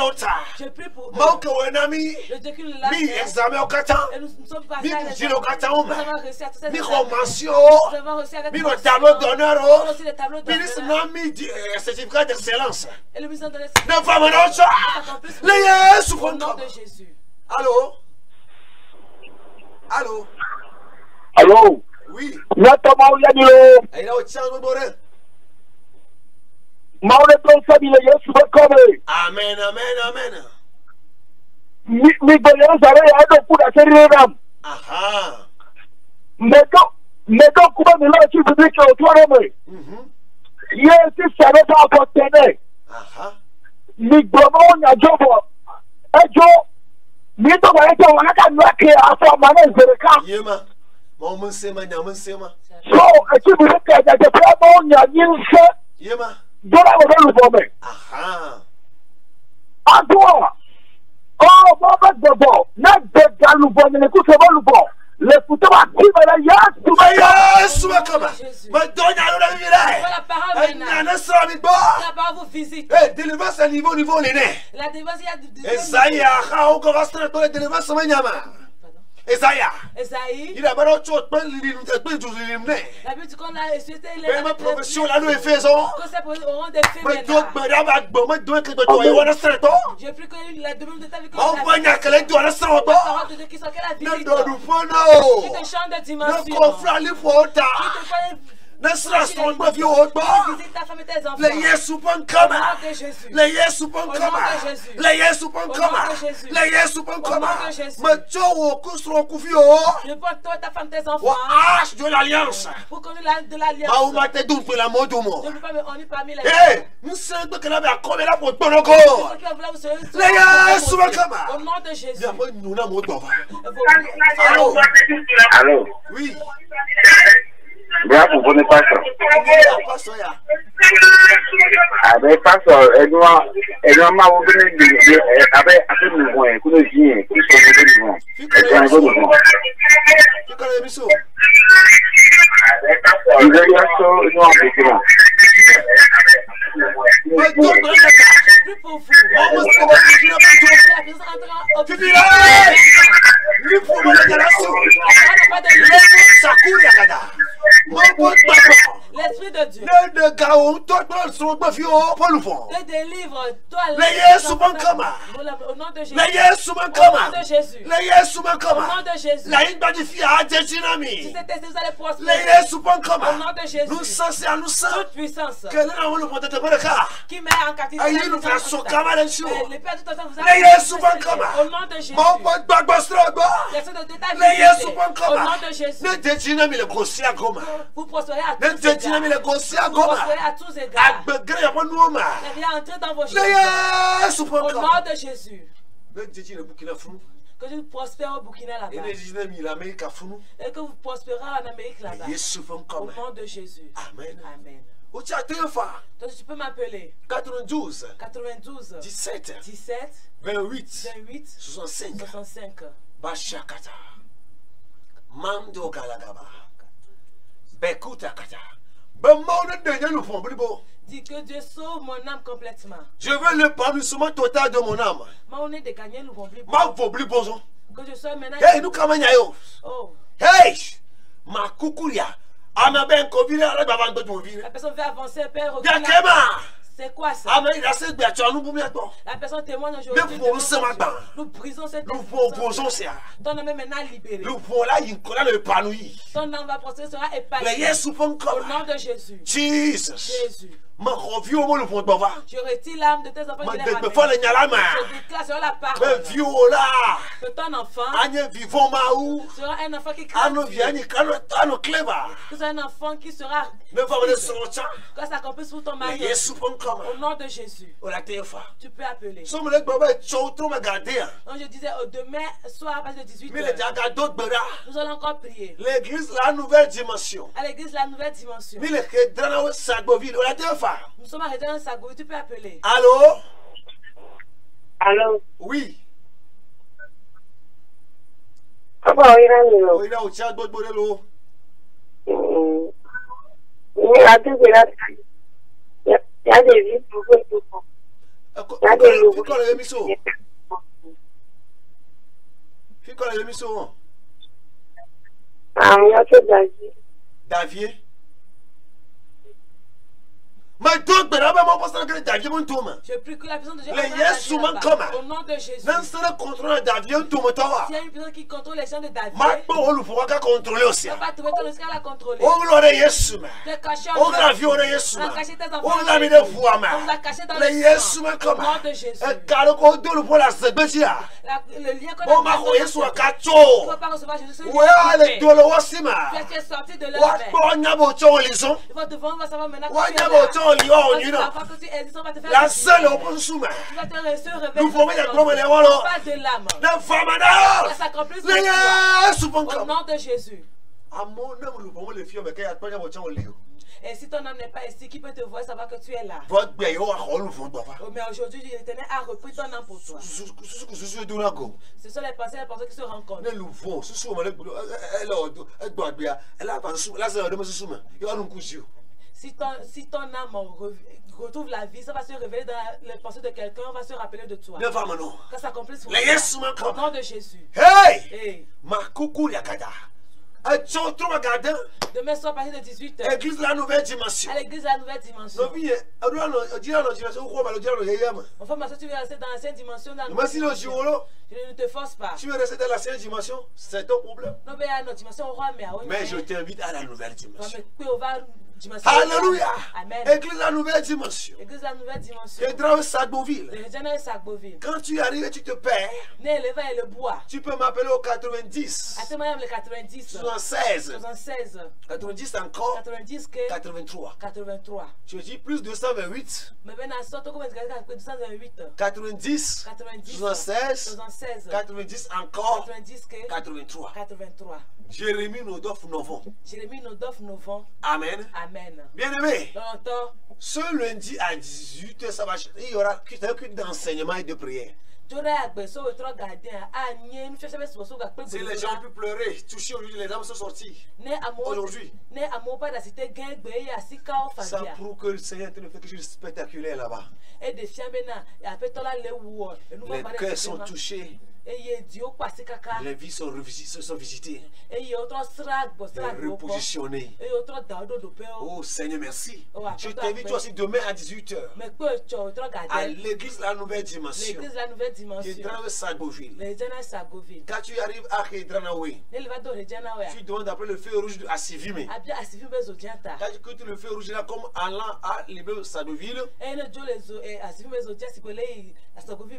je prie pour eux. Mauke un ami. Le Dieu qui nous l'a Mi fait. examen au Katan. Et nous sommes passés Mi à Boudjil l'examen. au Katan. Nous avons réussi à tous ces Mi examens. Romancio. Nous avons réussi avec Mi nos le tableau d'honneur. Nous avons aussi les tableaux Ministre d'honneur. Nami certificat d'excellence. Et le ministre de Ne pas me ça. Les Yesu au nom font de Jésus. Allô? Allô? Allô? Oui. Nata Mauyadilo, Il a au tien de Boré. Maune Tonsabile, Yesu Bakome, Amen, amen, amen. Miguel Zare, Ado Kuda Serenam, Aha. Medo Kuba Milo, Chibiki, Otorome, Yesi Sareta Apotene, Aha. Migbomo Najobo, Ejo, Mito Gaeta, Wanaka Naki, Afa Mane Zereka. Yema. Mon sema, nyamun sema. So, Chibiki, the Pramo Nyanse, Yema. Dora Lubome. Aha. Adwa. Oh, Baba Dobo. Not the Galubon and the Kusabalubo. Le Kutaba Kimara Yas to my Yesu akama. Madonna la villa. La parole maintenant. Nana sami bo. La parole vous visite. Eh, délivrance à niveau l'aîné. La délivrance, il y a du Esaïa, ha, on commence à faire délivrance à Manyama. Esaïa. Esaïe. Il a pas d'autre chose, il La Bible dit qu'on a suscité les. même profession là, nous faisons. Au rang des Mais femmes. d'autres, madame, mais d'autres, que tu dois y avoir un certain. J'ai pris que la demande de ta vie. On va y aller, tu dois un certain. La parole de Dieu qui sont qu'elle a visité. Ne nous pas, Qui te chante de ne dimension. confrère les fautes. Qui te fait Ne sera son de vieux haut. visiter ta femme et tes enfants. Les Yesu pon Au nom kama. de Jésus. Les Yesu pon Au nom kama. de Jésus. Les Yesu pon Au kama. nom de Jésus. Les Yesu pon Au kama. nom de Jésus. Mais tu au cousron couvio. Je porte toi, ta femme, tes Ou enfants. hache de l'alliance. Pour qu'on ait de l'alliance. Maouma te double la mot du mot. Je ne peux pas me honner parmi les Eh, nous sommes que là, mais à combien là pour ton Ceux encore? qui ont voulu vous sauver, Les Yesu pon kama. au nom de Jésus. Il y a pas nous là, mon doigt. Allô? Allô? Oui. Bravo, bonne passion. Pas ça, ya. Avec passion, et nous, ma vous venez avec assez de moyens, que nous viens, qui sont venus devant. Et dans le devant. Tu connais les bisous? Il y a ça, nous en vécu. Mais tout le monde est Plus pour vous. on me sait pas qui n'a pas tout. La personne entrant au Tu dis là, lui pour moi la galation. Ça coule la gada. Mon pote papa. L'Esprit de Dieu Le gars on toi son pas fio pour le fond. te délivre. Toi, Les Yesu pon kama. Au nom de Jésus. Les Yesu pon Au nom kama. de Jésus. Les Yesu pon Au nom kama. de Jésus. La une badi fia a Si Jésus-Nami. c'était vous allez Les prospérer. Yesu pon Au kama. nom de Jésus. Nous sens à nous sens. Toute puissance Que là on le prend de baraka. qui met en captivité. Aïe nous fait son kama dans chou. Les pères tout ensemble vous Les Yesu pon kama. Au nom de Jésus. Mon pote bagbastrogo. L'Esprit de Dieu t'a Les Yesu visité. pon Au kama. nom de Jésus. Ne Jésus-Nami le grossi à goma. Vous prospérez à Ne tous Jésus-Nami égards. le grossi à Vous goma. prospérez à tous égards. Agbegre ya pon nuoma. Et viens entrer dans vos Les choses. Yesu pon Au kama. nom de Jésus. Ne Jésus le Burkina Fou. Que tu prospères au Burkina Et là-bas. ne Jésus-Nami l'Amérique à Fou. Et que vous prospérez en Amérique là-bas. Yesu pon Au kama. nom de Jésus. Amen. Amen. Au téléphone Donc tu peux m'appeler 92 92 17 17 28 28 65 65. Bashakata Mando Galagaba Bekuta Kata Bemone de nous font blibo. Dis que Dieu sauve mon âme complètement. Je veux l'épanouissement total de mon âme. Moi on est de gagner nous vont plus. Ma vos blibozon. Que je sois maintenant. Hey, nous kamanyayo. Oh, Hey, ma kukuria. Ama ben kovile ala baba ndo tovile. la personne veut avancer, Père. Ya kema. C'est quoi ça? Ama ila se gbe atu anu bumi ato. La personne témoigne aujourd'hui. Mais pour nous, c'est maintenant. Nous brisons cette Nous proposons ça. Ton âme est maintenant libéré. Nous voilà yinkola le épanoui. Ton âme va prospérer, sera Les épanoui. Yesu pon Au kama. nom de Jésus. Jesus. Jésus. Ma review au le fond de bava. Je retire l'âme de tes enfants. Ma Je les de me ramène. fa le nyalama. Je déclare sur la Me parole viola. que ton enfant Anye vivons maou. sera un enfant qui craint Ano Dieu. viani kano clever. Que c'est un enfant qui sera Ne va me sortir. que ça accomplisse pour ton Les mari. Yesu pon kama. Au nom de Jésus. O la tefa. Tu peux appeler. So me le baba chotro me garder. Donc je disais demain soir à partir de 18 Me le h. jaga d'autres bera. Nous allons encore prier. L'église la nouvelle dimension. À l'église la nouvelle dimension. Me le kedrana o sagoville o la tefa. Nous sommes arrêtés dans Sago. Tu peux appeler. Allô? Allô? Oui. Papa, il a mis. Il a au chat de l'eau. Il a deux là. Il y a des vies pour vous. Il y a des loups. Fais quoi les émissions? Fais quoi les émissions? Ah, il y a que David. Davier? Mais donc, mais là-bas, mon pasteur, que Davier, mon tour. Je prie que la personne de Dieu Les yes souvent comme. au nom de Jésus. Nan sera contrôler Davier, un tour, toi. S'il y a une personne qui contrôle les gens de David, Maintenant, on le pourra contrôler aussi. tu ne vas pas trouver ton escale à contrôler. On l'a yes, mais. Tu es caché On en l'a vu, on est yes, on a caché tes enfants. on l'a mis de foi, mais. On l'a caché dans Les le yes, sang. mais Au comme. nom de Jésus. Car le deux, le pour la sebétia. Le lien qu'on On a m'a mis envoyé dans sur un le sang. cadeau. Tu ne vas pas recevoir Jésus. C'est Ouais, les deux, le aussi, mais. tu es sorti de Ouais, leur paix. bon, on a beau temps, ils ont. Il va devant, on va savoir maintenant Ouais, que tu on a es beau là. temps, ils ont, Parce you que know. la fois que tu existes, on va te faire La des seule, prières. on peut se soumettre. Tu vas te réveiller. Nous formons des gros éléments, là. Pas de l'âme. La femme, Ça là. s'accomplit sur Les toi. yes, souvent Au comme. nom de Jésus. À mon âme, nous formons les filles, mais quand il y a pas de temps, on lit. Et si ton âme n'est pas ici, qui peut te voir, savoir que tu es là. Votre bien, on va rôle au fond de Oh, mais aujourd'hui, l'Éternel a repris ton âme pour toi. Ce sont les pensées qui se rencontrent. ne nous vont, ce sont elle doit bien. Elle a pas de là, c'est de ce il y a un coup sur. Si ton âme retrouve la vie, ça va se révéler dans les pensées de quelqu'un, on va se rappeler de toi. Ne va maintenant. Quand ça s'accomplit sur Les yes, man, au nom de Jésus. Hey! Hey! Ma coucou yakada. Demain soir, à partir de 18h, Église la nouvelle dimension. à l'église de la nouvelle dimension. Non, bien, Enfin, ma soeur, tu veux rester dans l'ancienne dimension. Dans mais si le jour, je ne te force pas. tu veux rester dans l'ancienne dimension, c'est ton problème. Non, mais il y a une autre dimension, on roi, Mais je t'invite à la nouvelle dimension. Alléluia. Alléluia. Amen. Église la nouvelle dimension. Église de la nouvelle dimension. Et dans Sagboville. Le Regina Sagboville. Quand tu arrives et tu te perds, Né le vin et le bois. tu peux m'appeler au 90. À ce moment, le 90. 76. 76. 90 encore. 90 que 83. 83. Je dis plus 228. Mais maintenant, sortons comme 228. 90. 90. 76. 76. 90 encore. 90 que 83. 83. Jérémie Nodof Novon. Jérémie Nodof Novon. Amen. Amen. Bien-aimé, Longtemps. ce lundi à 18h, ça va, il y aura qu'une d'enseignement et de prière. C'est Si les gens peuvent pleurer, toucher aujourd'hui, les âmes sont sorties. Aujourd'hui, ça prouve que le Seigneur ne fait quelque chose de spectaculaire là-bas. Les cœurs sont touchés. Les vies sont visitées. Les repositionnées. Oh Seigneur, merci. Je t'invite toi aussi demain à 18h à l'église La Nouvelle Dimension qui est dans le Sagboville. Quand tu arrives à Kedranawe, tu demandes après le feu rouge à Sivime. Quand tu quittes le feu rouge là comme allant à l'église Sagboville,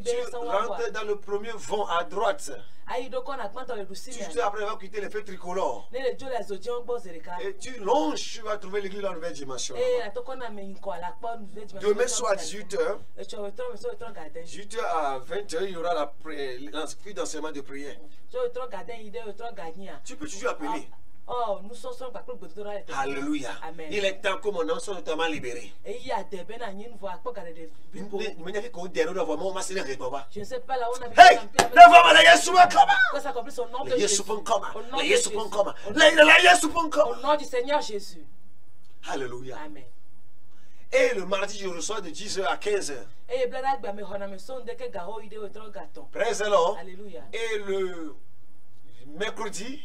tu rentres dans le premier vent à droite. Tu après avoir quitté les feux tricolores. Et tu longes, tu vas trouver l'église de la nouvelle dimension. Demain soir à 18h, 18h à 20h, il y aura l'inscrit d'enseignement de prière. Tu peux toujours appeler. Oh, nous sommes Alléluia. Amen. Il est temps que mon nom soit totalement libéré. Je ne sais pas là où on a Hey! au nom du Seigneur Jésus. Alléluia. Amen. Et le mardi, je reçois de 10h à 15h. Alléluia. Et le mercredi,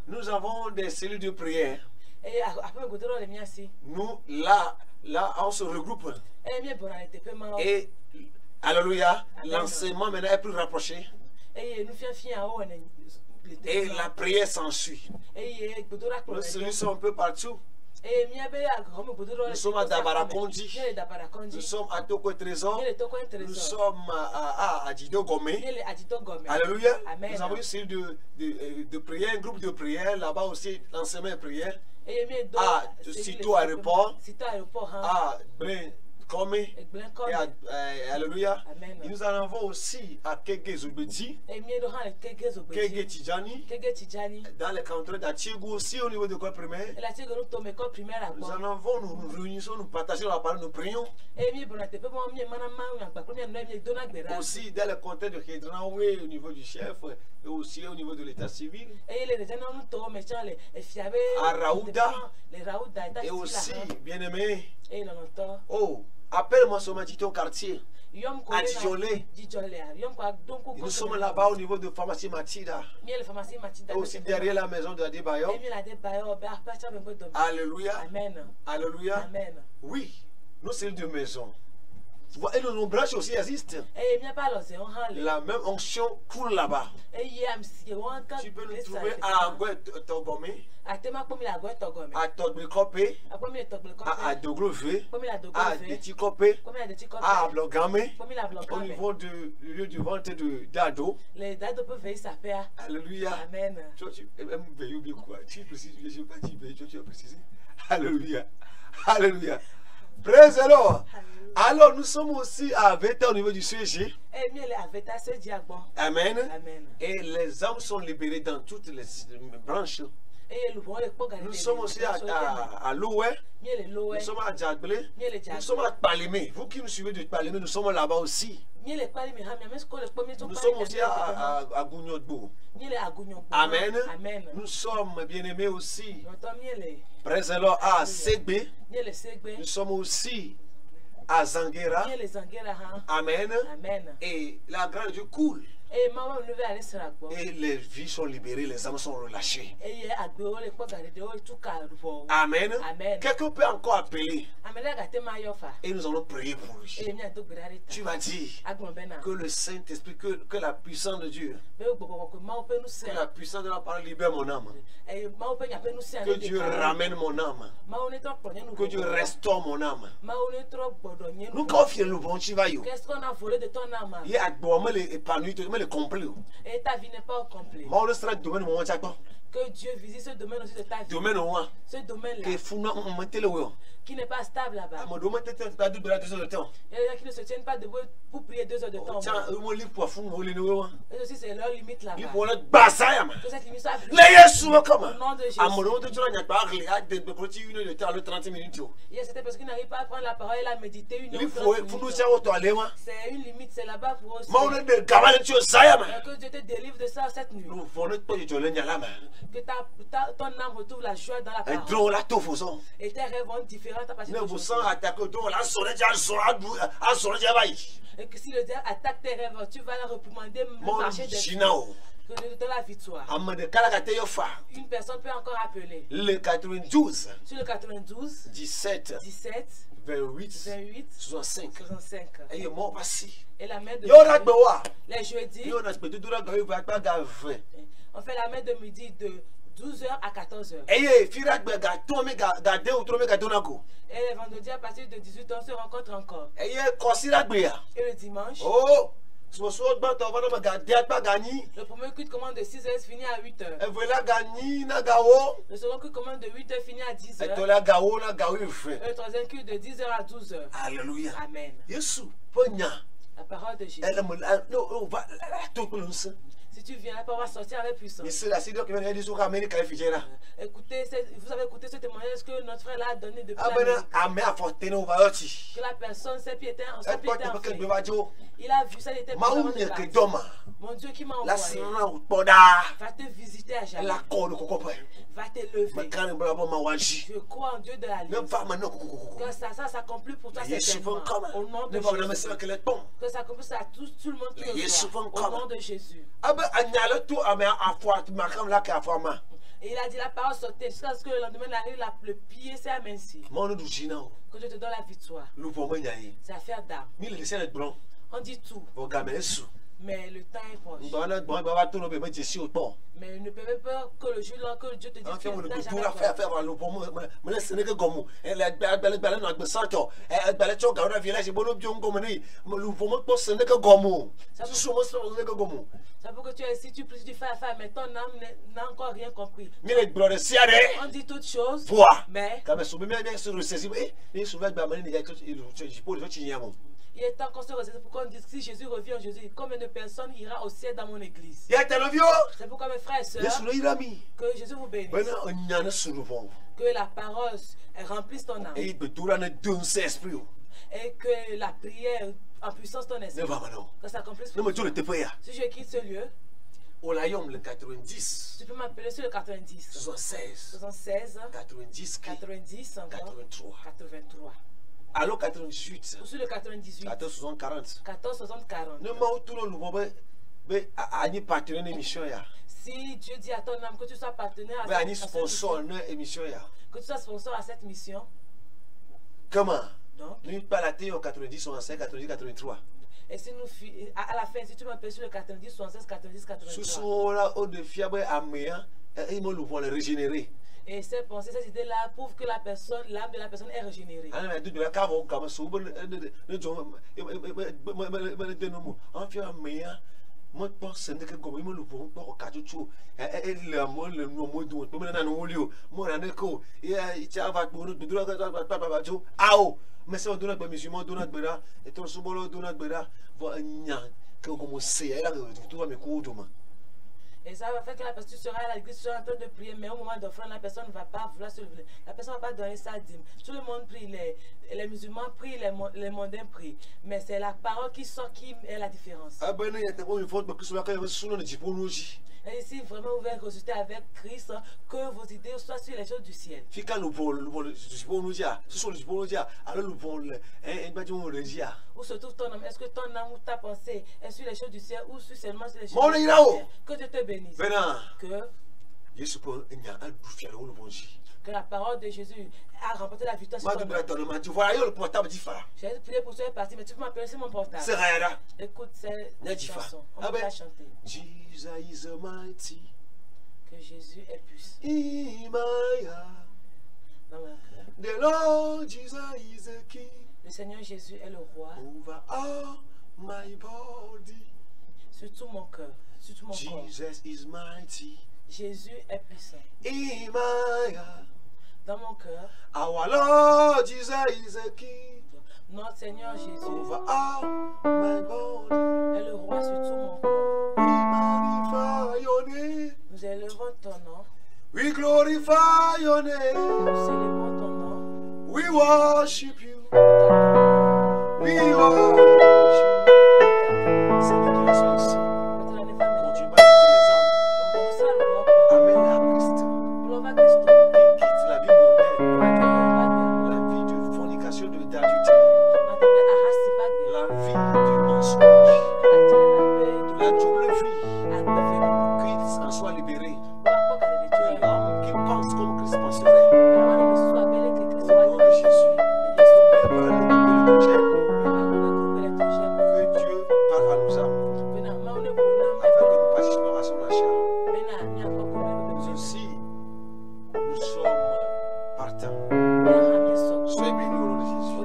nous avons des cellules de prière. Nous, là, on se regroupe. Et, alléluia, l'enseignement maintenant est plus rapproché. Et la prière s'ensuit. Nos cellules sont un peu partout. Nous sommes à Dabarakondi, nous sommes à Toko Trésor, nous sommes à Dido Gomé. Alléluia. Nous avons une cellule de prière, un groupe de prière, là-bas aussi l'enseignement de prière. À Sito Aéroport, à Comme et alléluia. Amen. Et nous en avons aussi à Kege Zubedi, Kege Tidjani, dans les cantons d'Atiego aussi au niveau de l'école primaire. Nous en avons, nous nous réunissons, nous partageons la parole, nous prions. Aussi dans le contexte de Kedraoui au niveau du chef et aussi au niveau de l'état civil. À Raouda et aussi, bien aimé. Oh, appelle-moi sur ma petite quartier. À Djolé. Nous sommes là-bas au niveau de pharmacie Matida. Et aussi derrière la maison de Adebayo. Alléluia. Alléluia. Oui, nous sommes de maison. Et nos branches aussi existent. La même onction coule là-bas. Tu peux nous trouver à Agouet Togomé, à Togbikopé, à Dogrové, à Detikopé, à Blogramé, au niveau du lieu du vente de Dado. Alléluia. Amen. Alléluia. Alléluia. Praise the Lord. Alors nous sommes aussi à Veta au niveau du CG. Amen. Et les âmes sont libérées dans toutes les branches. Nous sommes aussi à Loué. Nous sommes à Djadblé. Nous sommes à Palimé. Vous qui nous suivez de Palimé, nous sommes là-bas aussi. Nous sommes aussi à Gougnodbo. Amen. Nous sommes bien-aimés aussi. Praise the Lord à Segbe. Nous sommes aussi à Zanguera. Amen. Et la grande Dieu coule. Et les vies sont libérées, les âmes sont relâchées. Amen. Quelqu'un peut encore appeler. Et nous allons prier pour lui. Tu m'as dit que le Saint-Esprit, que la puissance de Dieu, que la puissance de la parole libère mon âme. Que Dieu ramène mon âme. Que Dieu restaure mon âme. Nous confions le bon chivayo. Il y a épanoui, le complet. Et ta vie n'est pas complète. Que Dieu visite ce domaine aussi de ta vie. Ce domaine-là qui n'est pas stable là-bas. Il y a des gens qui ne se tiennent pas debout pour prier 2 heures de temps. Et aussi c'est leur limite là-bas. Que cette limite soit brisée. Au nom de Jésus. Il y a certaines personnes qui n'arrivent pas à prendre la parole et à méditer 1 heure. C'est une limite, c'est là-bas pour aussi. Que Dieu te délivre de ça cette nuit. Que ton âme retrouve la joie dans la parole. Et tes rêves vont différents à partir de aujourd'hui. Et que si le diable attaque tes rêves, tu vas la réprimander, marcher des dans la victoire. Une personne peut encore appeler. Le 92. Sur le 92. 17. 28. 65. Et moi aussi. Et la main de les jeudis. On fait la main de midi de 12h à 14h. Et les vendredis à partir de 18h on se rencontre encore. Et le dimanche. Oh! Le premier culte commence de 6h finit à 8h. Le second culte commence de 8h finit à 10h. Et le troisième culte de 10h à 12h. Alléluia. Amen. La parole de Jésus. Si tu viens là, on va sortir avec puissance. Écoutez, vous avez écouté ce témoignage que notre frère l'a donné depuis que la personne s'est piétée en fait. Il a vu ça, il était mon Dieu qui m'a envoyé va te visiter à jamais. Va te lever. Je crois en Dieu de la lumière. Que ça s'accomplit pour toi certainement. Au nom de Jésus. Que ça s'accomplisse à tout le monde qui le voit. Au nom de Jésus. Et il a dit la parole sautait jusqu'à ce que le lendemain le pied s'est aminci. Que Dieu te donne la victoire. C'est affaire d'âme. On dit tout. Mais le temps est proche. Mais ne peut pas que le jour là, que Dieu te dise que le temps jamais ça pour que tu si tu pries, tu fais affaire, mais ton âme n'a encore rien compris. On dit toutes choses, mais il est temps qu'on se ressaisisse pour qu'on dise si Jésus revient aujourd'hui, combien de personnes ira au ciel dans mon église? C'est pourquoi mes frères et sœurs, que Jésus vous bénisse. Que la parole remplisse ton âme. Et que la prière en puissance ton esprit. Que ça accomplisse. Si je quitte ce lieu, le 90. Tu peux m'appeler sur le 90. 76. 90. 83. Alors 88. Ou sur le 98. 1440. 1440. Si Dieu dit à ton âme que tu sois partenaire à cette mission, que tu sois sponsor à cette mission. Comment? Donc, nous pas la télé au 90, 65, 90, 83. Et si nous, à la fin, si tu m'appelles sur le 90, 76, 90, 83. Ce sont-là au défi à Améa, ils m'ont le régénérer. Et ces pensées, ces idées-là prouvent que la personne, l'âme de la personne est régénérée. Moi, je pense que c'est comme le bon pour Kajuchu, et le mot, le mot, mais c'est un donat de musulman, donat de bera, et ton soubolo, donat de bera, voilà, comme c'est, elle a tout à mes coups. Et ça va faire que la personne sera à l'église, sera en train de prier, mais au moment d'offrande, la personne ne va pas vouloir se lever. La personne ne va pas donner sa dîme. Tout le monde prie, les musulmans prient, les mondains prient. Mais c'est la parole qui sort qui est la différence. Ah ben, il y a une faute parce que cela quand même sous le typologie. Et ici, vraiment, vous pouvez consulter avec Christ, que vos idées soient sur les choses du ciel. Fika le typologie, ce sont les typologies, alors le vol, Où se trouve ton âme? Est-ce que ton âme ou ta pensée est sur les choses du ciel ou sur seulement sur les choses du ciel? Que Dieu te bénisse. Que la parole de Jésus a remporté la victoire sur ton âme. J'ai prié pour ce parti, mais tu peux m'appeler sur mon portable. Écoute cette chanson. On va la chanter. Jesus is mighty. Que Jésus est puissant. Dans mon cœur. The Lord Jesus is the King. Le Seigneur Jésus est le roi. Over all my body. Sur tout mon cœur. Sur tout mon corps. Jesus is mighty. Jésus est puissant. Dans mon cœur. Our Lord Jesus is the King. Notre Seigneur Jésus over all my body. Est le roi sur tout mon corps. We magnify your name. Nous élevons ton nom. We glorify your name. Nous célébrons ton nom. We worship you. We worship you. C'est une création ici. Continue à quitter les âmes. Amène à Christ. Qui quitte la vie mondaine. La vie de fornication, d'adultère. La vie du mensonge. La double vie. Christ en soit libéré. L'homme qui pense comme Christ penserait. Au nom de Jésus. Que Dieu parle à nos âmes. Afin que nous participons à son achat. Nous aussi, nous sommes partants. Soyez bénis au nom de Jésus.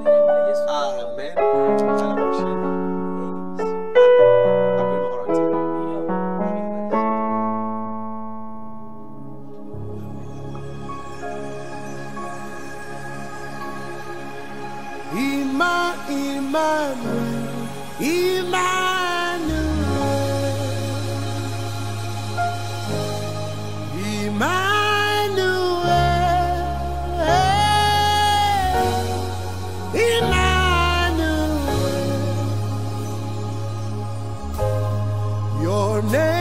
Amen. À la prochaine. Appelle-moi Valentin. Your name